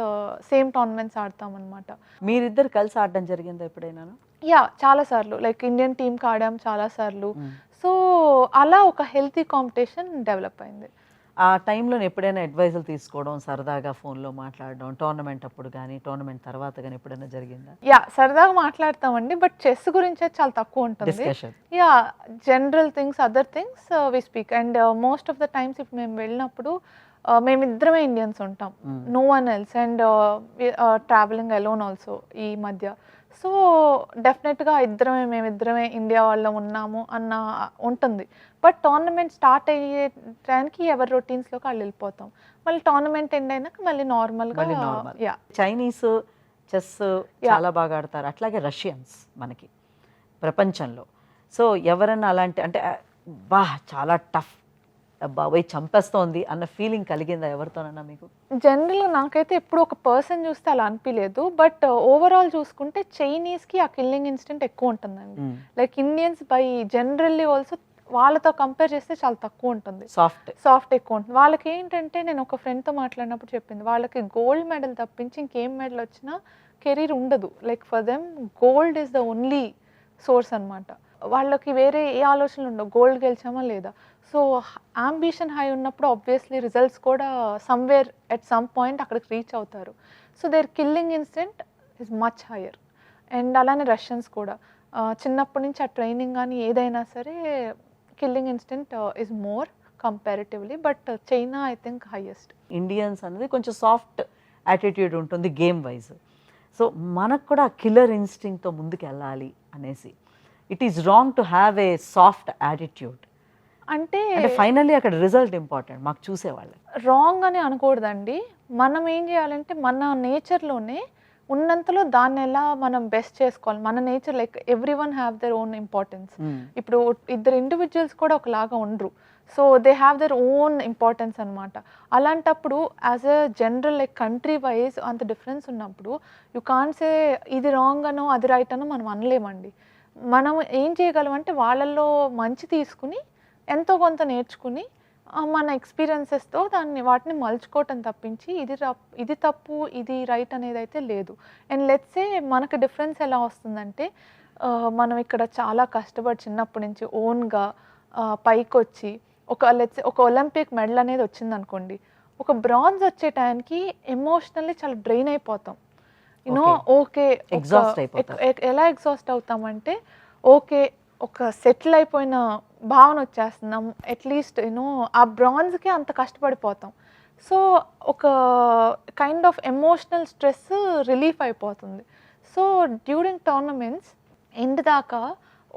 same tournaments ఆడతాం అనమాట. మీరిద్దరు కలిసి ఆడడం జరిగిందా ఎప్పుడైనా? యా చాలాసార్లు లైక్ ఇండియన్ టీమ్కి ఆడాం చాలాసార్లు. సో అలా ఒక హెల్తీ కాంపిటీషన్ డెవలప్ అయింది. ఆ టైంలో ఎప్పుడైనా అడ్వైజులు తీసుకోవడం, సరదాగా ఫోన్లో మాట్లాడడం, టోర్నమెంట్ అప్పుడు కానీ టోర్నమెంట్ తర్వాత కానీ ఎప్పుడైనా జరిగిందా? యా సరదాగా మాట్లాడతామండి. బట్ చెస్ గురించి చాలా తక్కువ ఉంటుంది. Discussion. Yeah general things, other things we speak. And most of the times ఇప్పుడు మేము వెళ్ళినప్పుడు మేమిద్దరమే ఇండియన్స్ ఉంటాం, no one else. And travelling alone also ఈ మధ్య. సో డెఫినెట్గా మేమిద్దరమే ఇండియా వాళ్ళం ఉన్నాము అన్న ఉంటుంది. బట్ టోర్నమెంట్ స్టార్ట్ అయ్యే టైంకి ఎవరి రొటీన్స్లోకి వాళ్ళు వెళ్ళిపోతాం. మళ్ళీ టోర్నమెంట్ ఎండ్ అయినాక మళ్ళీ నార్మల్గా. యా చైనీస్ చెస్ చాలా బాగా ఆడతారు, అట్లాగే రష్యన్స్ మనకి ప్రపంచంలో. సో ఎవరన్నా అలాంటి అంటే బా చాలా టఫ్ బాబోయ్ చంపేస్తోంది అన్న ఫీలింగ్ కలిగిందా ఎవరితోనన్నా మీకు? జనరల్గా నాకైతే ఎప్పుడు ఒక పర్సన్ చూస్తే అలా అనిపించలేదు. బట్ ఓవరాల్ చూసుకుంటే చైనీస్కి ఆ కిల్లింగ్ ఇన్స్టెంట్ ఎక్కువ ఉంటుందండి. Like Indians by generally also వాళ్ళతో కంపేర్ చేస్తే చాలా తక్కువ ఉంటుంది, సాఫ్ట్ ఎక్కువ ఉంటుంది. వాళ్ళకి ఏంటంటే నేను ఒక ఫ్రెండ్తో మాట్లాడినప్పుడు చెప్పింది, వాళ్ళకి గోల్డ్ మెడల్ తప్పించి ఇంకేం మెడల్ వచ్చినా కెరీర్ ఉండదు. Like for them gold is the only source అనమాట. వాళ్ళకి వేరే ఏ ఆలోచనలు ఉండవు, గోల్డ్ గెలిచామా లేదా. సో అంబిషన్ హై ఉన్నప్పుడు ఆబ్వియస్లీ రిజల్ట్స్ కూడా సమ్వేర్ ఎట్ సమ్ పాయింట్ అక్కడికి రీచ్ అవుతారు. So their killing instinct is much higher. And అలానే రష్యన్స్ కూడా చిన్నప్పటి నుంచి ఆ ట్రైనింగ్ కానీ ఏదైనా సరే killing instinct is more comparatively. But China I think highest. Indians అనేది కొంచెం సాఫ్ట్ యాటిట్యూడ్ ఉంటుంది గేమ్ వైజ్. సో మనకు కూడా కిల్లర్ ఇన్స్టింక్ట్తో ముందుకు వెళ్ళాలి అనేసి, it is wrong to have a soft attitude అంటే ఫైనల్లీ అక్కడ రిజల్ట్ ఇంపార్టెంట్ మాకు చూసేవాళ్ళకి. రాంగ్ అని అనకూడదండి. మనం ఏం చేయాలంటే మన నేచర్లోనే ఉన్నంతలో దాన్ని ఎలా మనం బెస్ట్ చేసుకోవాలి. మన nature like every one have their own importance. ఇప్పుడు ఇద్దరు ఇండివిజువల్స్ కూడా ఒకలాగా ఉండరు. So they have their own importance అనమాట. అలాంటప్పుడు as a general like country wise అంత డిఫరెన్స్ ఉన్నప్పుడు యూ కాంట్ సే ఇది రాంగ్ అనో అది రైట్ అనో మనం అనలేమండి. మనం ఏం చేయగలం అంటే వాళ్ళల్లో మంచి తీసుకుని ఎంతో కొంత నేర్చుకుని మన ఎక్స్పీరియన్సెస్తో వాటిని మలుచుకోవటం తప్పించి ఇది తప్పు ఇది రైట్ అనేది అయితే లేదు. అండ్ లెట్స్ సే మనకు డిఫరెన్స్ ఎలా వస్తుందంటే మనం ఇక్కడ చాలా కష్టపడి చిన్నప్పటి నుంచి ఓన్గా పైకి వచ్చి ఒక ఒలింపిక్ మెడల్ అనేది వచ్చిందనుకోండి, ఒక బ్రాంజ్ వచ్చే టైంకి ఎమోషనల్లీ చాలా డ్రైన్ అయిపోతాం. ఓకే ఎలా ఎగ్జాస్ట్ అవుతామంటే ఓకే ఒక సెటిల్ అయిపోయిన భావన వచ్చేస్తున్నాం. అట్లీస్ట్ ఆ బ్రాంజ్కి అంత కష్టపడిపోతాం. సో ఒక kind of emotional stress relief అయిపోతుంది. సో డ్యూరింగ్ టోర్నమెంట్స్ ఎండ్ దాకా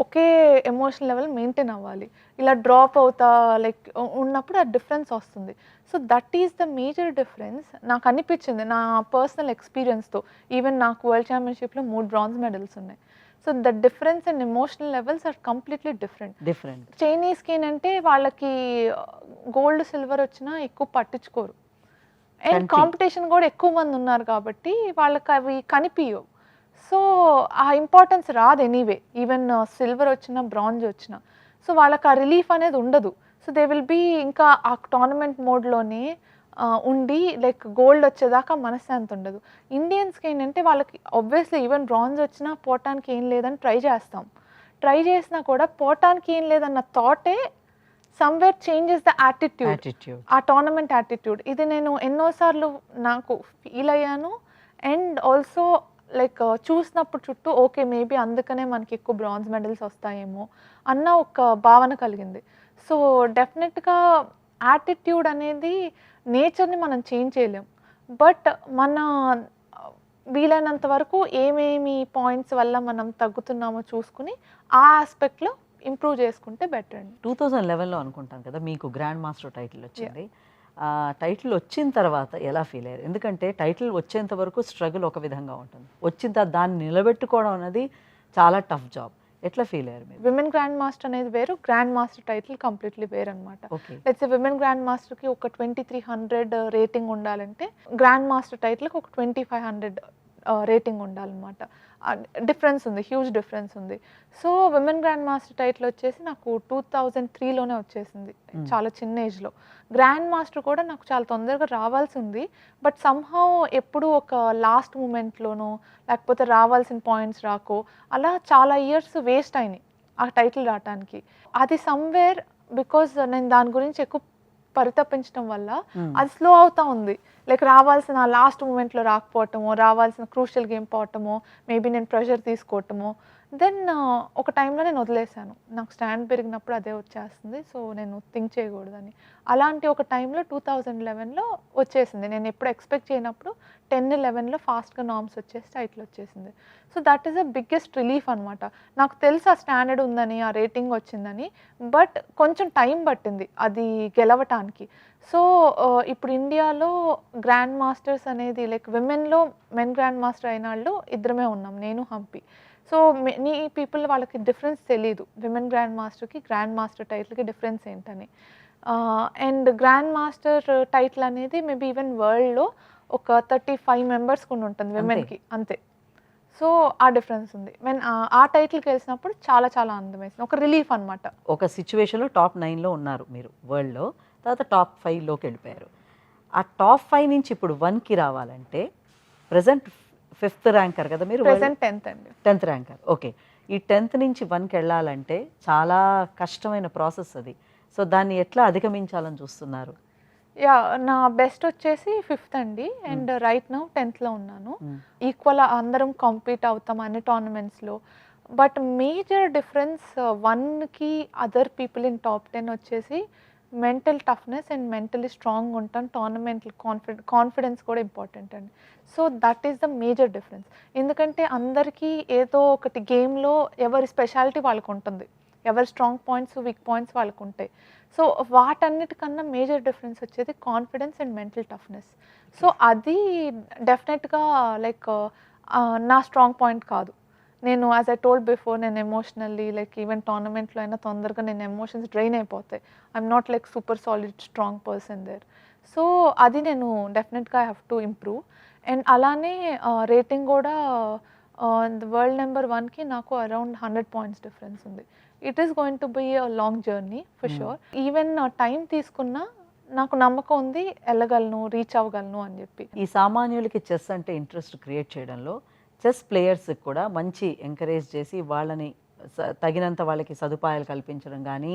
ఒకే ఎమోషనల్ లెవెల్ మెయింటైన్ అవ్వాలి. ఇలా డ్రాప్ అవుతా లైక్ ఉన్నప్పుడు ఆ డిఫరెన్స్ వస్తుంది. So that is the major difference నాకు అనిపించింది నా పర్సనల్ ఎక్స్పీరియన్స్తో. ఈవెన్ నాకు వరల్డ్ ఛాంపియన్షిప్లో 3 బ్రాంజ్ మెడల్స్ ఉన్నాయి. So the difference and emotional levels are completely different. చైనీస్కి ఏంటంటే వాళ్ళకి గోల్డ్ సిల్వర్ వచ్చినా ఎక్కువ పట్టించుకోరు. అండ్ కాంపిటీషన్ కూడా ఎక్కువ మంది ఉన్నారు కాబట్టి వాళ్ళకి అవి కనిపించవు. సో ఆ ఇంపార్టెన్స్ రాదు ఎనీవే, ఈవెన్ సిల్వర్ వచ్చినా బ్రాంజ్ వచ్చినా. సో వాళ్ళకి ఆ రిలీఫ్ అనేది ఉండదు. సో దే విల్ బీ ఇంకా ఆ టోర్నమెంట్ మోడ్లోనే ఉండి లైక్ గోల్డ్ వచ్చేదాకా మనశ్శాంతి ఉండదు. ఇండియన్స్కి ఏంటంటే వాళ్ళకి ఆబ్వియస్లీ ఈవెన్ బ్రాంజ్ వచ్చినా పోవటానికి ఏం లేదని ట్రై చేస్తాం. ట్రై చేసినా కూడా పోవటానికి ఏం లేదన్న థాటే సమ్వేర్ చేంజెస్ ద యాటిట్యూడ్, ఆ టోర్నమెంట్ యాటిట్యూడ్. ఇది నేను ఎన్నోసార్లు నాకు ఫీల్ అయ్యాను. అండ్ ఆల్సో లైక్ చూసినప్పుడు చుట్టూ ఓకే మేబీ అందుకనే మనకి ఎక్కువ బ్రాంజ్ మెడల్స్ వస్తాయేమో అన్న ఒక భావన కలిగింది. సో డెఫినెట్గా యాటిట్యూడ్ అనేది నేచర్ని మనం చేంజ్ చేయలేం. బట్ మన వీలైనంత వరకు ఏమేమి పాయింట్స్ వల్ల మనం తగ్గుతున్నామో చూసుకుని ఆ ఆస్పెక్ట్లో ఇంప్రూవ్ చేసుకుంటే బెటర్ అండి. 2011లో అనుకుంటాను కదా మీకు గ్రాండ్ మాస్టర్ టైటిల్ వచ్చింది. టైటిల్ వచ్చిన తర్వాత ఎలా ఫీల్ అయ్యారు? ఎందుకంటే టైటిల్ వచ్చేంత వరకు స్ట్రగుల్ ఒక విధంగా ఉంటుంది, వచ్చిన తర్వాత దాన్ని నిలబెట్టుకోవడం అనేది చాలా టఫ్ జాబ్. ఎట్లా ఫీల్ అయ్యారు మీరు? విమెన్ గ్రాండ్ మాస్టర్ అనేది వేరు, గ్రాండ్ మాస్టర్ టైటిల్ కంప్లీట్లీ వేరు అనమాట. లెట్స్ విమెన్ గ్రాండ్ మాస్టర్కి ఒక 2300 రేటింగ్ ఉండాలంటే గ్రాండ్ మాస్టర్ టైటిల్కి ఒక 2500 రేటింగ్ ఉండాలన్నమాట. డిఫరెన్స్ ఉంది, హ్యూజ్ డిఫరెన్స్ ఉంది. So women grand master title వచ్చేసి నాకు 2003లోనే వచ్చేసింది, చాలా చిన్న ఏజ్లో. గ్రాండ్ మాస్టర్ కూడా నాకు చాలా తొందరగా రావాల్సి ఉంది. బట్ సమ్హౌ ఎప్పుడు ఒక లాస్ట్ మూమెంట్లోనో లేకపోతే రావాల్సిన పాయింట్స్ రాకో అలా చాలా ఇయర్స్ వేస్ట్ అయినాయి ఆ టైటిల్ రావటానికి. అది సమ్వేర్ బికాజ్ నేను దాని గురించి ఎక్కువ పరితపించడం వల్ల అది స్లో అవుతా ఉంది. లైక్ రావాల్సిన లాస్ట్ మూమెంట్లో రాకపోవటమో, రావాల్సిన క్రూషియల్ గేమ్ పోవటమో, మేబీ నేను ప్రెషర్ తీసుకోవటమో. దెన్ ఒక టైంలో నేను వదిలేశాను, నాకు స్టాండ్ పెరిగినప్పుడు అదే వచ్చేస్తుంది, సో నేను థింక్ చేయకూడదని. అలాంటి ఒక టైంలో 2011లో వచ్చేసింది. నేను ఎప్పుడు ఎక్స్పెక్ట్ చేయనప్పుడు 10-11లో ఫాస్ట్గా నామ్స్ వచ్చేసి టైటిల్ వచ్చేసింది. So that is the biggest relief అనమాట. నాకు తెలుసు ఆ స్టాండర్డ్ ఉందని, ఆ రేటింగ్ వచ్చిందని, బట్ కొంచెం టైం పట్టింది అది గెలవటానికి. సో ఇప్పుడు ఇండియాలో గ్రాండ్ మాస్టర్స్ అనేది లైక్ విమెన్లో మెన్ గ్రాండ్ మాస్టర్ అయిన వాళ్ళు ఇద్దరమే ఉన్నాం, నేను హంపి. సో మెనీ పీపుల్ వాళ్ళకి డిఫరెన్స్ తెలీదు, విమెన్ గ్రాండ్ మాస్టర్కి గ్రాండ్ మాస్టర్ టైటిల్కి డిఫరెన్స్ ఏంటని. అండ్ గ్రాండ్ మాస్టర్ టైటిల్ అనేది మేబీ ఈవెన్ వరల్డ్లో ఒక 35 మెంబర్స్ కూడా ఉంటుంది విమెన్కి, అంతే. సో ఆ డిఫరెన్స్ ఉంది. ఆ టైటిల్కి వెళ్ళినప్పుడు చాలా చాలా ఆనందం వేసింది, ఒక రిలీఫ్ అనమాట. ఒక సిచ్యువేషన్లో టాప్ 9లో ఉన్నారు మీరు వరల్డ్లో, తర్వాత టాప్ 5లోకి వెళ్ళిపోయారు. ఆ టాప్ 5 నుంచి ఇప్పుడు 1కి రావాలంటే ప్రజెంట్ 5th ర్యాంకర్ కదా మీరు? ప్రెజెంట్ 10th అండి. 10th ranker. ఓకే, ఈ 10th నుంచి 1కి వెళ్ళాలంటే చాలా కష్టమైన ప్రాసెస్ అది. సో దాన్ని ఎట్లా అధిగమించాలని చూస్తున్నారు? యా, నా బెస్ట్ వచ్చేసి 5th అండి. అండ్ రైట్ నౌ 10thలో ఉన్నాను. ఈక్వల్ అందరం కాంపీట్ అవుతాం అన్ని టోర్నమెంట్స్లో. బట్ మేజర్ డిఫరెన్స్ 1కి అదర్ పీపుల్ ఇన్ టాప్ 10 వచ్చేసి mental toughness and mentally strong ఉంటాం. టోర్నమెంట్ కాన్ఫిడెన్స్ కూడా ఇంపార్టెంట్ అండి. So that is the major difference. ఎందుకంటే అందరికీ ఏదో ఒకటి గేమ్లో ఎవరి స్పెషాలిటీ వాళ్ళకు ఉంటుంది, ఎవరి స్ట్రాంగ్ పాయింట్స్ వీక్ పాయింట్స్ వాళ్ళకు ఉంటాయి. సో వాటన్నిటికన్నా మేజర్ డిఫరెన్స్ వచ్చేది confidence and mental toughness. So అది డెఫినెట్గా లైక్ నా స్ట్రాంగ్ పాయింట్ కాదు. నేను యాజ్ ఐ టోల్డ్ బిఫోర్, నేను ఎమోషనల్లీ లైక్ ఈవెన్ టోర్నమెంట్లో అయినా తొందరగా నేను ఎమోషన్స్ డ్రైన్ అయిపోతాయి. I'm not like super solid strong person there. So అది నేను డెఫినెట్గా I have to improve. And అలానే రేటింగ్ కూడా వరల్డ్ నెంబర్ 1కి నాకు అరౌండ్ 100 పాయింట్స్ డిఫరెన్స్ ఉంది. It is going to be a long journey for sure. Even time తీసుకున్నా నాకు నమ్మకం ఉంది వెళ్ళగలను, రీచ్ అవ్వగలను అని చెప్పి. ఈ సామాన్యులకి చెస్ అంటే ఇంట్రెస్ట్ క్రియేట్ చేయడంలో చెస్ ప్లేయర్స్కి కూడా మంచి ఎంకరేజ్ చేసి వాళ్ళని తగినంత వాళ్ళకి సదుపాయాలు కల్పించడం కానీ,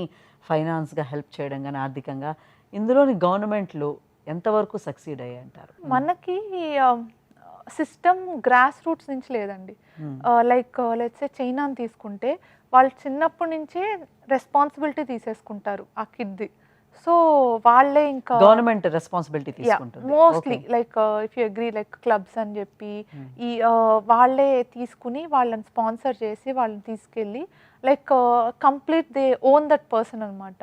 ఫైనాన్స్గా హెల్ప్ చేయడం కానీ, ఆర్థికంగా ఇందులోని గవర్నమెంట్లు ఎంతవరకు సక్సీడ్ అయ్యాయి అంటారు? మనకి సిస్టమ్ గ్రాస్ రూట్స్ నుంచి లేదండి. లైక్ లెట్స్ సే చైనాని తీసుకుంటే వాళ్ళు చిన్నప్పటి నుంచే రెస్పాన్సిబిలిటీ తీసేసుకుంటారు ఆ కిడ్ది. సో వాళ్ళే ఇంకా గవర్నమెంట్ రెస్పాన్సిబిలిటీ తీసుకుంటుంది. Mostly like if you agree like clubs అని చెప్పి ఈ వాళ్ళే తీసుకుని వాళ్ళని స్పాన్సర్ చేసి వాళ్ళని తీసుకెళ్ళి like complete they own that person అనమాట.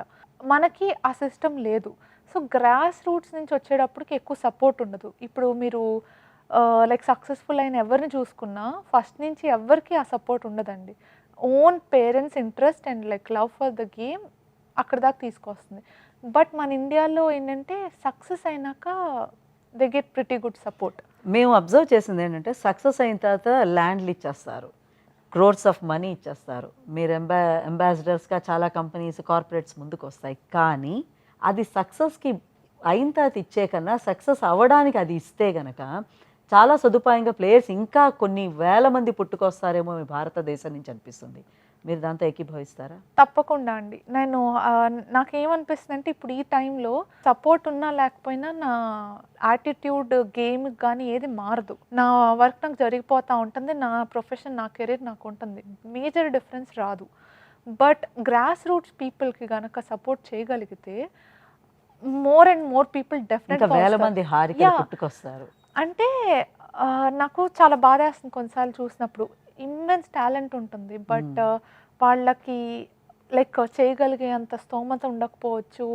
మనకి ఆ సిస్టమ్ లేదు. సో గ్రాస్ రూట్స్ నుంచి వచ్చేటప్పటికి ఎక్కువ సపోర్ట్ ఉండదు. ఇప్పుడు మీరు లైక్ సక్సెస్ఫుల్ అయిన ఎవరిని చూసుకున్నా ఫస్ట్ నుంచి ఎవరికి ఆ సపోర్ట్ ఉండదండి. Own parents interest and like love for the game అక్కడ దాకా తీసుకొస్తుంది. బట్ మన ఇండియాలో ఏంటంటే సక్సెస్ అయినాక they get pretty good support. మేము అబ్జర్వ్ చేసింది ఏంటంటే సక్సెస్ అయిన తర్వాత ల్యాండ్లు ఇచ్చేస్తారు, క్రోర్స్ ఆఫ్ మనీ ఇచ్చేస్తారు, మీరు అంబాసిడర్స్గా చాలా కంపెనీస్ కార్పొరేట్స్ ముందుకు వస్తాయి. కానీ అది సక్సెస్కి అయిన తర్వాత ఇచ్చే కన్నా సక్సెస్ అవ్వడానికి అది ఇస్తే కనుక చాలా సదుపాయంగా ప్లేయర్స్ ఇంకా కొన్ని వేల మంది పుట్టుకొస్తారేమో మీ భారతదేశం నుంచి అనిపిస్తుంది. మీరు దాంతో ఏకీభవిస్తారా? తప్పకుండా అండి. నేను నాకేమనిపిస్తుంది అంటే ఇప్పుడు ఈ టైంలో సపోర్ట్ ఉన్నా లేకపోయినా నా యాటిట్యూడ్ గేమ్కి కానీ ఏది మారదు. నా వర్క్ నాకు జరిగిపోతూ ఉంటుంది, నా ప్రొఫెషన్ నా కెరీర్ నాకు ఉంటుంది, మేజర్ డిఫరెన్స్ రాదు. బట్ గ్రాస్ రూట్స్ పీపుల్కి కనుక సపోర్ట్ చేయగలిగితే మోర్ అండ్ మోర్ పీపుల్ డెఫినెట్గా వేల మంది హారికలు పుట్టుకొస్తారు. అంటే నాకు చాలా బాధేస్తుంది కొన్నిసార్లు చూసినప్పుడు. ఇమ్మెన్స్ టాలెంట్ ఉంటుంది బట్ వాళ్ళకి లైక్ చేయగలిగే అంత స్తోమత ఉండకపోవచ్చు,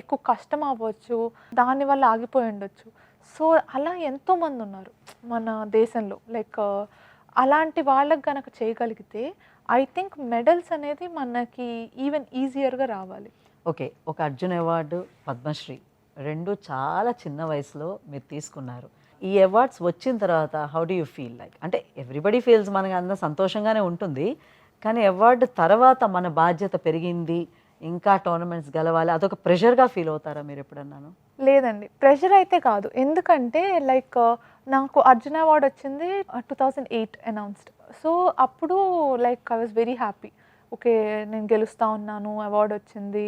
ఎక్కువ కష్టం అవ్వచ్చు, దానివల్ల ఆగిపోయి ఉండొచ్చు. సో అలా ఎంతోమంది ఉన్నారు మన దేశంలో. లైక్ అలాంటి వాళ్ళకి కనుక చేయగలిగితే ఐ థింక్ మెడల్స్ అనేది మనకి ఈవెన్ ఈజియర్గా రావాలి. ఓకే, ఒక అర్జున్ అవార్డు, పద్మశ్రీ రెండు చాలా చిన్న వయసులో మీరు తీసుకున్నారు. ఈ అవార్డ్స్ వచ్చిన తర్వాత how do you feel like? అంటే ఎవ్రీబడి ఫీల్స్ మనకి అందరూ సంతోషంగానే ఉంటుంది, కానీ అవార్డు తర్వాత మన బాధ్యత పెరిగింది, ఇంకా టోర్నమెంట్స్ గెలవాలి, అదొక ప్రెషర్గా ఫీల్ అవుతారా మీరు ఎప్పుడన్నాను? లేదండి, ప్రెషర్ అయితే కాదు. ఎందుకంటే లైక్ నాకు అర్జున్ అవార్డ్ వచ్చింది 2008 అనౌన్స్డ్. సో అప్పుడు like I was very happy. Okay, నేను గెలుస్తూ ఉన్నాను, అవార్డు వచ్చింది.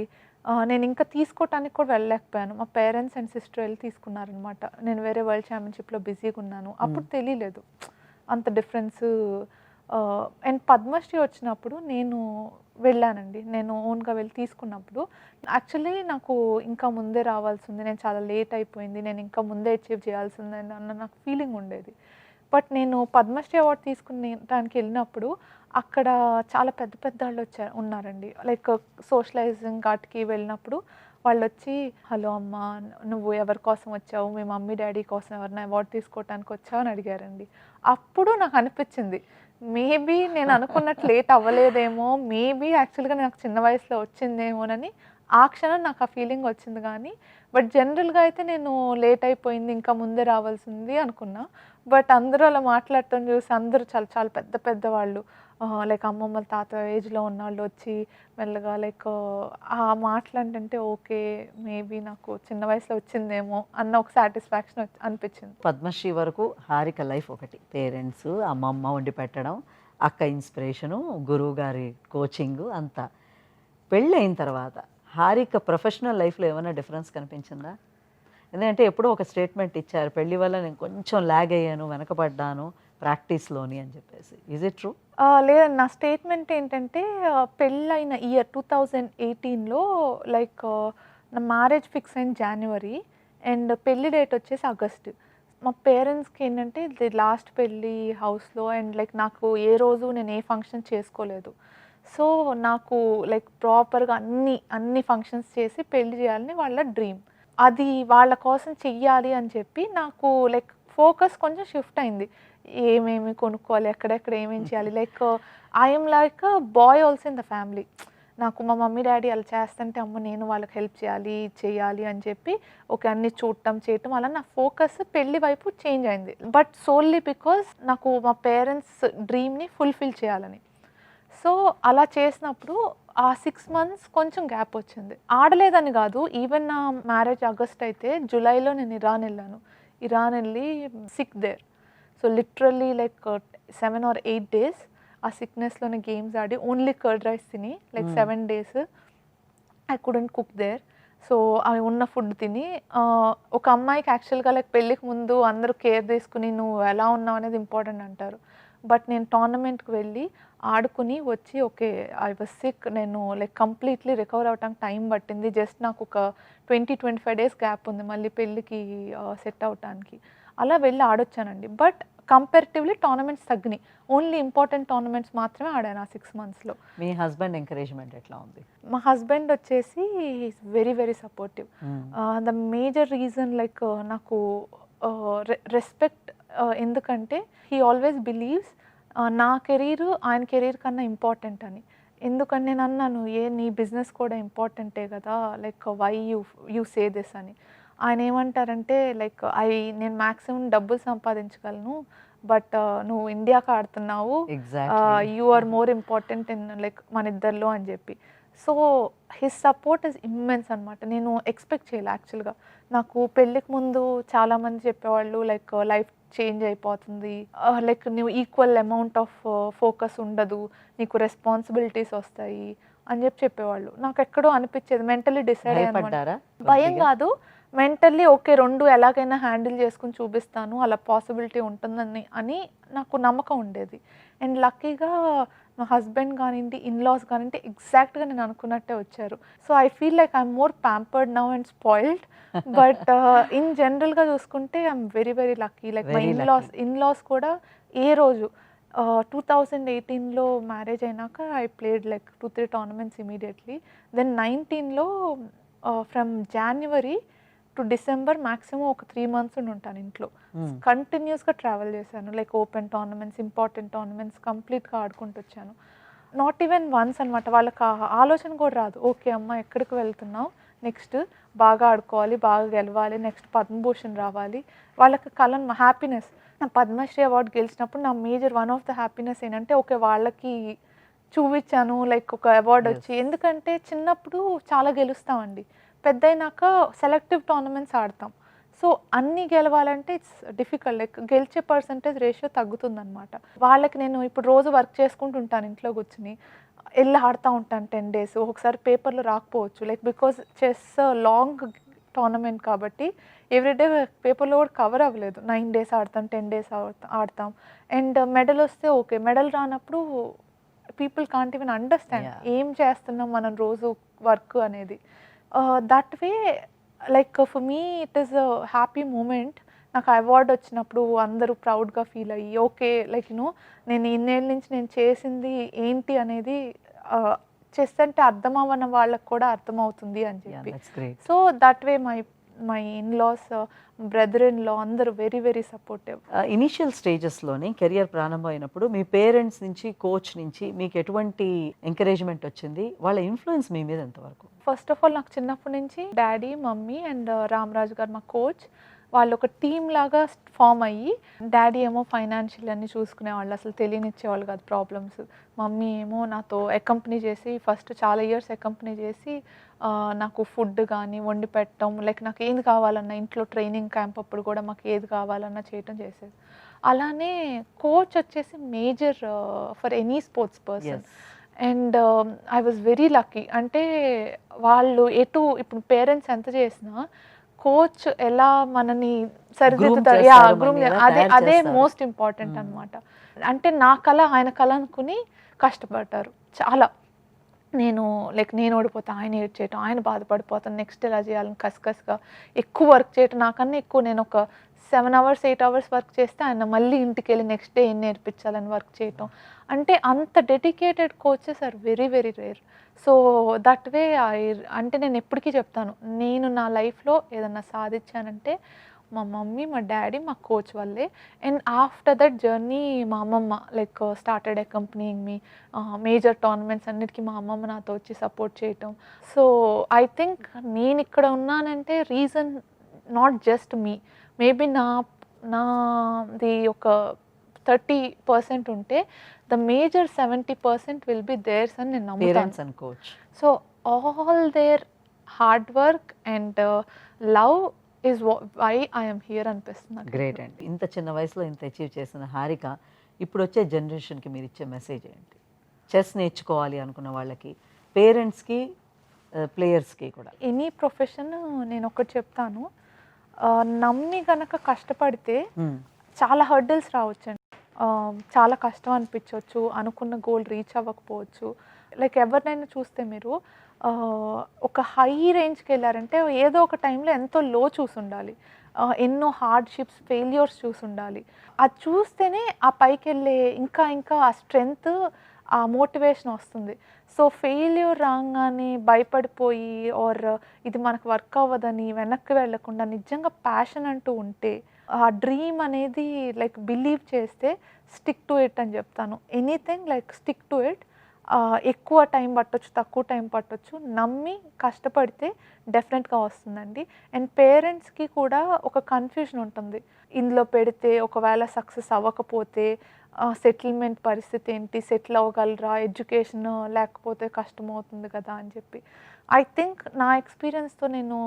నేను ఇంకా తీసుకోవటానికి కూడా వెళ్ళలేకపోయాను. మా పేరెంట్స్ అండ్ సిస్టర్ వెళ్ళి తీసుకున్నారనమాట. నేను వేరే వరల్డ్ ఛాంపియన్షిప్లో బిజీగా ఉన్నాను. అప్పుడు తెలియలేదు అంత డిఫరెన్స్. అండ్ పద్మశ్రీ వచ్చినప్పుడు నేను వెళ్ళానండి. నేను ఓన్గా వెళ్ళి తీసుకున్నప్పుడు యాక్చువల్లీ నాకు ఇంకా ముందే రావాల్సింది, నేను చాలా లేట్ అయిపోయింది, నేను ఇంకా ముందే అచీవ్ చేయాల్సింది అన్న నాకు ఫీలింగ్ ఉండేది. బట్ నేను పద్మశ్రీ అవార్డు తీసుకునే దానికి వెళ్ళినప్పుడు అక్కడ చాలా పెద్ద పెద్ద వాళ్ళు ఉన్నారండి. లైక్ సోషలైజింగ్ వాటికి వెళ్ళినప్పుడు వాళ్ళు వచ్చి, హలో అమ్మ, నువ్వు ఎవరి కోసం వచ్చావు, మీ మమ్మీ డాడీ కోసం ఎవరైనా అవార్డు తీసుకోవటానికి వచ్చావు అని అడిగారండి. అప్పుడు నాకు అనిపించింది మేబీ నేను అనుకున్నట్టు లేట్ అవ్వలేదేమో, మేబీ యాక్చువల్గా నాకు చిన్న వయసులో వచ్చిందేమోనని ఆ క్షణం నాకు ఆ ఫీలింగ్ వచ్చింది. కానీ బట్ జనరల్గా అయితే నేను లేట్ అయిపోయింది, ఇంకా ముందే రావాల్సింది అనుకున్నా. బట్ అందరూ అలా మాట్లాడటం చూసి అందరూ చాలా చాలా పెద్ద పెద్ద వాళ్ళు లైక్ అమ్మమ్మల తాత ఏజ్లో ఉన్న వాళ్ళు వచ్చి మెల్లగా లైక్ ఆ మాట్లాడంటే ఓకే, మేబీ నాకు చిన్న వయసులో వచ్చిందేమో అన్న ఒక సాటిస్ఫాక్షన్ అనిపించింది. పద్మశ్రీ వరకు హారిక లైఫ్ ఒకటి, పేరెంట్స్, అమ్మమ్మ వండి పెట్టడం, అక్క ఇన్స్పిరేషను, గురువు గారి కోచింగు అంతా. పెళ్ళి అయిన తర్వాత హారిక ప్రొఫెషనల్ లైఫ్లో ఏమైనా డిఫరెన్స్ కనిపించిందా? ఎందుకంటే ఎప్పుడో ఒక స్టేట్మెంట్ ఇచ్చారు, పెళ్లి వల్ల నేను కొంచెం లాగ్ అయ్యాను, వెనకబడ్డాను ప్రాక్టీస్లోని అని చెప్పేసి. Is it true? లేదండి, నా స్టేట్మెంట్ ఏంటంటే పెళ్ళైన ఇయర్ 2018లో లైక్ నా మ్యారేజ్ ఫిక్స్ అయిన జనవరి అండ్ పెళ్లి డేట్ వచ్చేసి ఆగస్ట్. మా పేరెంట్స్కి ఏంటంటే ఇది లాస్ట్ పెళ్ళి హౌస్లో అండ్ లైక్ నాకు ఏ రోజు నేను ఏ ఫంక్షన్ చేసుకోలేదు. సో నాకు లైక్ ప్రాపర్గా అన్ని ఫంక్షన్స్ చేసి పెళ్లి చేయాలని వాళ్ళ డ్రీమ్. అది వాళ్ళ కోసం చెయ్యాలి అని చెప్పి నాకు లైక్ ఫోకస్ కొంచెం షిఫ్ట్ అయింది. ఏమేమి కొనుక్కోవాలి, ఎక్కడెక్కడ ఏమేమి చేయాలి, like I'm like bye also in the family. నాకు మా మమ్మీ డాడీ అలా చేస్తుంటే అమ్మ నేను వాళ్ళకి హెల్ప్ చేయాలి అని చెప్పి ఓకే అన్ని చూడటం చేయటం అలా నా ఫోకస్ పెళ్లి వైపు చేంజ్ అయింది. బట్ సోల్లీ బికాస్ నాకు మా పేరెంట్స్ డ్రీమ్ని ఫుల్ఫిల్ చేయాలని. సో అలా చేసినప్పుడు ఆ 6 months కొంచెం గ్యాప్ వచ్చింది. ఆడలేదని కాదు, ఈవెన్ నా మ్యారేజ్ ఆగస్ట్ అయితే జూలైలో నేను ఇరాన్ వెళ్ళాను. ఇరాన్ వెళ్ళి sick there. So literally like 7 or 8 days ఆ సిక్నెస్లోనే గేమ్స్ ఆడి ఓన్లీ కర్డ్ రైస్ తిని like 7 days I couldn't cook there. So అవి ఉన్న ఫుడ్ తిని ఒక అమ్మాయికి యాక్చువల్గా లైక్ పెళ్ళికి ముందు అందరూ కేర్ తీసుకుని నువ్వు ఎలా ఉన్నావు అనేది ఇంపార్టెంట్ అంటారు. బట్ నేను టోర్నమెంట్కి వెళ్ళి ఆడుకుని వచ్చి ఓకే ఐ వాజ్ సిక్, నేను లైక్ కంప్లీట్లీ రికవర్ అవడానికి టైం పట్టింది. జస్ట్ నాకు ఒక 20-25 డేస్ గ్యాప్ ఉంది మళ్ళీ పెళ్ళికి సెట్ అవటానికి. అలా వెళ్ళి ఆడొచ్చానండి. బట్ కంపారిటివ్లీ టోర్నమెంట్స్ తగ్గినాయి. ఓన్లీ ఇంపార్టెంట్ టోర్నమెంట్స్ మాత్రమే ఆడాను ఆ 6 మంత్స్లో. మీ హస్బెండ్ ఎంకరేజ్మెంట్ ఎట్లా ఉంది? మా హస్బెండ్ వచ్చేసి is very very supportive. The major reason like నాకు రెస్పెక్ట్, ఎందుకంటే హీ ఆల్వేస్ బిలీవ్స్ నా కెరీర్ ఆయన కెరీర్ కన్నా ఇంపార్టెంట్ అని. ఎందుకంటే నేను అన్నాను, నీ బిజినెస్ కూడా ఇంపార్టెంటే కదా, like why you say this అని. ఆయన ఏమంటారంటే లైక్ నేను మ్యాక్సిమం డబ్బులు సంపాదించగలను, బట్ నువ్వు ఇండియాకి ఆడుతున్నావు, you are more important in like మన ఇద్దరిలో అని చెప్పి. So his support is immense అనమాట. నేను ఎక్స్పెక్ట్ చేయలే యాక్చువల్గా. నాకు పెళ్ళికి ముందు చాలామంది చెప్పేవాళ్ళు లైక్ లైఫ్ చేంజ్ అయిపోతుంది, లైక్ నువ్వు ఈక్వల్ అమౌంట్ ఆఫ్ ఫోకస్ ఉండదు, నీకు రెస్పాన్సిబిలిటీస్ వస్తాయి అని చెప్పేవాళ్ళు. నాకు ఎక్కడో అనిపించేది, మెంటలీ డిసైడ్ అయ్యాను. భయం కాదు, మెంటల్లీ ఓకే రెండు ఎలాగైనా హ్యాండిల్ చేసుకుని చూపిస్తాను, అలా పాసిబిలిటీ ఉంటుందని నాకు నమ్మకం ఉండేది. అండ్ లక్కీగా మా హస్బెండ్ కానివ్వండి, ఇన్లాస్ కానివ్వండి, ఎగ్జాక్ట్గా నేను అనుకున్నట్టే వచ్చారు. So I feel like I'm more pampered now and spoiled. But in జనరల్గా చూసుకుంటే I'm very very lucky. Like my in-laws కూడా ఏ రోజు 2018లో మ్యారేజ్ అయినాక I played like 2-3 tournaments immediately. Then 19లో from January to December maximum ఒక 3 months ఉంటాను ఇంట్లో. కంటిన్యూస్గా ట్రావెల్ చేశాను, like open tournaments, important tournaments కంప్లీట్గా ఆడుకుంటూ వచ్చాను. నాట్ ఈవెన్ వన్స్ అనమాట. వాళ్ళకి ఆలోచన కూడా రాదు, ఓకే అమ్మ ఎక్కడికి వెళ్తున్నావు, నెక్స్ట్ బాగా ఆడుకోవాలి, బాగా గెలవాలి, నెక్స్ట్ పద్మభూషణ్ రావాలి. వాళ్ళకి హ్యాపీనెస్. నా పద్మశ్రీ అవార్డు గెలిచినప్పుడు నా major one of the happiness ఏంటంటే ఓకే వాళ్ళకి చూపించాను లైక్ ఒక అవార్డు వచ్చి. ఎందుకంటే చిన్నప్పుడు చాలా గెలుస్తామండి, పెద్ద అయినాక సెలెక్టివ్ టోర్నమెంట్స్ ఆడతాం. సో అన్నీ గెలవాలంటే ఇట్స్ డిఫికల్ట్, లైక్ గెలిచే పర్సంటేజ్ రేషియో తగ్గుతుందన్నమాట. వాళ్ళకి నేను ఇప్పుడు రోజు వర్క్ చేసుకుంటూ ఉంటాను ఇంట్లో కూర్చుని, వెళ్ళి ఆడుతూ ఉంటాను 10 days. ఒకసారి పేపర్లో రాకపోవచ్చు, like because chess long tournament కాబట్టి ఎవ్రీడే పేపర్లో కూడా కవర్ అవ్వలేదు. 9 days ఆడతాం, 10 days ఆడతాం. అండ్ మెడల్ వస్తే ఓకే, మెడల్ రానప్పుడు పీపుల్ కాంట్ ఈవెన్ అండర్స్టాండ్ ఏం చేస్తున్నాం మనం రోజు వర్క్ అనేది. That way like for me it is a happy moment. నాకు అవార్డు వచ్చినప్పుడు అందరూ ప్రౌడ్గా ఫీల్ అయ్యి ఓకే లైక్ నేను ఇన్నేళ్ళ నుంచి నేను చేసింది ఏంటి అనేది చెస్ అంటే అర్థం అవ్వని వాళ్ళకి కూడా అర్థమవుతుంది అని చెప్పి. So that way my in-laws, brother in law అందరూ వెరీ వెరీ సపోర్టివ్. ఇనిషియల్ స్టేజెస్లోనే కెరియర్ ప్రారంభం అయినప్పుడు మీ పేరెంట్స్ నుంచి, కోచ్ నుంచి మీకు ఎటువంటి ఎంకరేజ్మెంట్ వచ్చింది? వాళ్ళ ఇన్ఫ్లుయెన్స్ మీ మీద ఎంతవరకు? ఫస్ట్ ఆఫ్ ఆల్ నాకు చిన్నప్పటి నుంచి డాడీ, మమ్మీ అండ్ రామరాజు గారు మా కోచ్, వాళ్ళు ఒక టీమ్ లాగా ఫామ్ అయ్యి, డాడీ ఏమో ఫైనాన్షియల్ అన్ని చూసుకునేవాళ్ళు, అసలు తెలియనిచ్చేవాళ్ళు కాదు ప్రాబ్లమ్స్. మమ్మీ ఏమో నాతో అకంపెనీ చేసి ఫస్ట్ చాలా ఇయర్స్ అకంపెనీ చేసి నాకు ఫుడ్ కానీ వండి పెట్టడం, లైక్ నాకు ఏది కావాలన్నా ఇంట్లో ట్రైనింగ్ క్యాంప్ అప్పుడు కూడా మాకు ఏది కావాలన్నా చేయటం చేసేది. అలానే కోచ్ వచ్చేసి major for any sports person. And I was very lucky. అంటే వాళ్ళు ఇప్పుడు పేరెంట్స్ ఎంత చేసినా కోచ్ ఎలా మనని సరిదిద్దుతారు, అదే మోస్ట్ ఇంపార్టెంట్ అనమాట. అంటే నా కళ ఆయన కళ అనుకుని కష్టపడ్డారు చాలా. నేను ఓడిపోతా, ఆయన ఏడ్ చేయటం, ఆయన బాధపడిపోతాను, నెక్స్ట్ ఎలా చేయాలని కసకసగా ఎక్కువ వర్క్ చేయటం, నాకన్నా ఎక్కువ. నేను ఒక 7 hours 8 hours వర్క్ చేస్తే ఆయన మళ్ళీ ఇంటికి వెళ్ళి నెక్స్ట్ డే ఏం నేర్పించాలని వర్క్ చేయటం. అంటే అంత dedicated coaches are very very rare. So that way అంటే నేను ఎప్పటికీ చెప్తాను, నేను నా లైఫ్లో ఏదన్నా సాధించానంటే మా మమ్మీ, మా డాడీ, మా కోచ్ వల్లే. అండ్ ఆఫ్టర్ దట్ జర్నీ మా అమ్మమ్మ లైక్ స్టార్టెడ్ అకంపెనీయింగ్ మీ, మేజర్ టోర్నమెంట్స్ అన్నిటికీ మా అమ్మమ్మ నాతో వచ్చి సపోర్ట్ చేయటం. సో ఐ థింక్ నేను ఇక్కడ ఉన్నానంటే reason not just me, maybe నాది ఒక 30% ఉంటే the major 70% will be theirs అని నేను నమ్ముతాను. So all their hard work and love is why I'm here అనిపిస్తుంది. గ్రేట్ అండి. ఇంత చిన్న వయసులో ఇంత అచీవ్ చేసిన హారిక ఇప్పుడు వచ్చే జనరేషన్కి మీరు ఇచ్చే మెసేజ్ ఏంటి? చెస్ నేర్చుకోవాలి అనుకున్న వాళ్ళకి, పేరెంట్స్కి, ప్లేయర్స్కి కూడా. ఎనీ ప్రొఫెషన్ నేను ఒకటి చెప్తాను, నమ్మి గనక కష్టపడితే చాలా హర్డిల్స్ రావచ్చండి. చాలా కష్టం అనిపించవచ్చు, అనుకున్న గోల్ రీచ్ అవ్వకపోవచ్చు. లైక్ ఎవరినైనా చూస్తే మీరు ఒక హై రేంజ్కి వెళ్ళారంటే ఏదో ఒక టైంలో ఎంతో లో చూసుండాలి, ఎన్నో హార్డ్షిప్స్ ఫెయిల్యూర్స్ చూసుండాలి. అది చూస్తేనే ఆ పైకి వెళ్ళే ఇంకా ఇంకా ఆ స్ట్రెంగ్త్, ఆ మోటివేషన్ వస్తుంది. సో ఫెయిల్యూర్ రాగానే భయపడిపోయి ఆర్ ఇది మనకు వర్క్ అవ్వదని వెనక్కి వెళ్ళకుండా నిజంగా ప్యాషన్ అంటూ ఉంటే, ఆ డ్రీమ్ అనేది లైక్ బిలీవ్ చేస్తే స్టిక్ టు ఇట్ అని చెప్తాను. Anything like stick to it. ఎక్కువ టైం పట్టొచ్చు, తక్కువ టైం పట్టొచ్చు, నమ్మి కష్టపడితే డెఫినెట్గా వస్తుందండి. అండ్ పేరెంట్స్కి కూడా ఒక కన్ఫ్యూజన్ ఉంటుంది, ఇందులో పెడితే ఒకవేళ సక్సెస్ అవ్వకపోతే సెటిల్మెంట్ పరిస్థితి ఏంటి, సెటిల్ అవ్వగలరా, ఎడ్యుకేషన్ లేకపోతే కష్టమవుతుంది కదా అని చెప్పి. ఐ థింక్ నా ఎక్స్పీరియన్స్తో నేను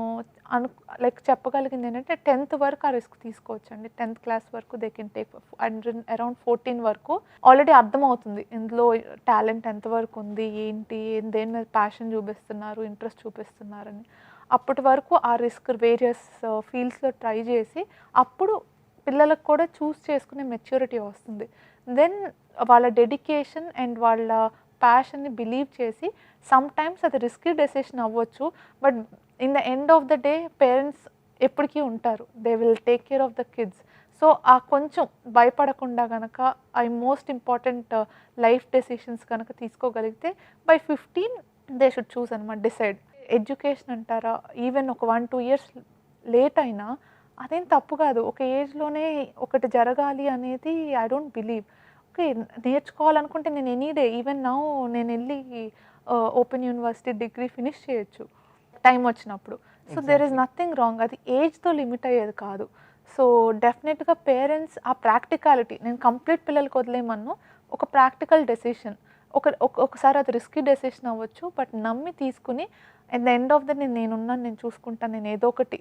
లైక్ చెప్పగలిగింది ఏంటంటే 10th వరకు ఆ రిస్క్ తీసుకోవచ్చండి. 10th క్లాస్ వరకు they can take, and around 14 వరకు ఆల్రెడీ అర్థమవుతుంది ఇందులో టాలెంట్ ఎంతవరకు ఉంది, ఏంటి, దేని మీద ప్యాషన్ చూపిస్తున్నారు, ఇంట్రెస్ట్ చూపిస్తున్నారని. అప్పటి వరకు ఆ రిస్క్ వేరియస్ ఫీల్డ్స్లో ట్రై చేసి అప్పుడు పిల్లలకు కూడా చూస్ చేసుకునే మెచ్యూరిటీ వస్తుంది. దెన్ వాళ్ళ డెడికేషన్ అండ్ వాళ్ళ ప్యాషన్ని బిలీవ్ చేసి, సమ్ టైమ్స్ అది రిస్కీ డెసిషన్ అవ్వచ్చు, but in the end of the day parents ఎప్పటికీ ఉంటారు, they will take care of the kids. So ఆ కొంచెం భయపడకుండా కనుక మోస్ట్ ఇంపార్టెంట్ లైఫ్ డెసిషన్స్ కనుక తీసుకోగలిగితే బై 15 దే షుడ్ చూస్ అనమాట, డిసైడ్. ఎడ్యుకేషన్ అంటారా, ఈవెన్ ఒక 1-2 ఇయర్స్ లేట్ అయినా అదేం తప్పు కాదు. ఒక ఏజ్లోనే ఒకటి జరగాలి అనేది ఐ డోంట్ బిలీవ్. ఓకే, నేర్చుకోవాలనుకుంటే నేను ఎనీ డే, ఈవెన్ నౌ నేను వెళ్ళి ఓపెన్ యూనివర్సిటీ డిగ్రీ ఫినిష్ చేయొచ్చు టైం వచ్చినప్పుడు. So there is nothing wrong, అది ఏజ్తో లిమిట్ అయ్యేది కాదు. సో డెఫినెట్గా పేరెంట్స్ ఆ ప్రాక్టికాలిటీ, నేను కంప్లీట్ పిల్లలకి వదిలేయమన్ను, ఒక ప్రాక్టికల్ డెసిషన్, ఒకసారి అది రిస్కీ డెసిషన్ అవ్వచ్చు, బట్ నమ్మి తీసుకుని at the end of the నేనున్నాను, నేను చూసుకుంటాను, నేను ఏదో ఒకటి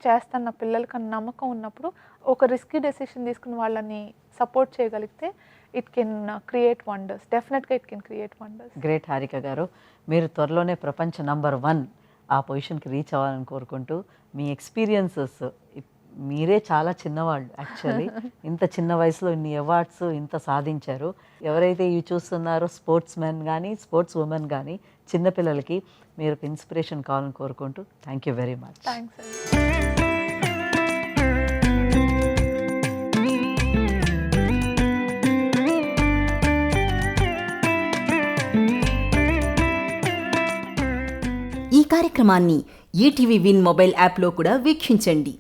చేస్తాను నా పిల్లలకి అన్న నమ్మకం ఉన్నప్పుడు ఒక రిస్కీ డెసిషన్ తీసుకుని వాళ్ళని సపోర్ట్ చేయగలిగితే ఇట్ కెన్ క్రియేట్ వండర్స్. డెఫినెట్గా it can create wonders. Great Harika గారు, మీరు త్వరలోనే ప్రపంచ నంబర్ 1 ఆ పొజిషన్కి రీచ్ అవ్వాలని కోరుకుంటూ, మీ ఎక్స్పీరియన్సెస్, మీరే చాలా చిన్నవాళ్ళు యాక్చువల్లీ, ఇంత చిన్న వయసులో ఇన్ని అవార్డ్స్ ఇంత సాధించారు. ఎవరైతే ఇవి చూస్తున్నారో స్పోర్ట్స్ మెన్ కానీ స్పోర్ట్స్ ఉమెన్ కానీ చిన్నపిల్లలకి మీరు ఇన్స్పిరేషన్ కావాలని కోరుకుంటూ thank you very much. Thanks అండి. ఈ కార్యక్రమాన్ని ఈటీవీ విన్ మొబైల్ యాప్లో కూడా వీక్షించండి.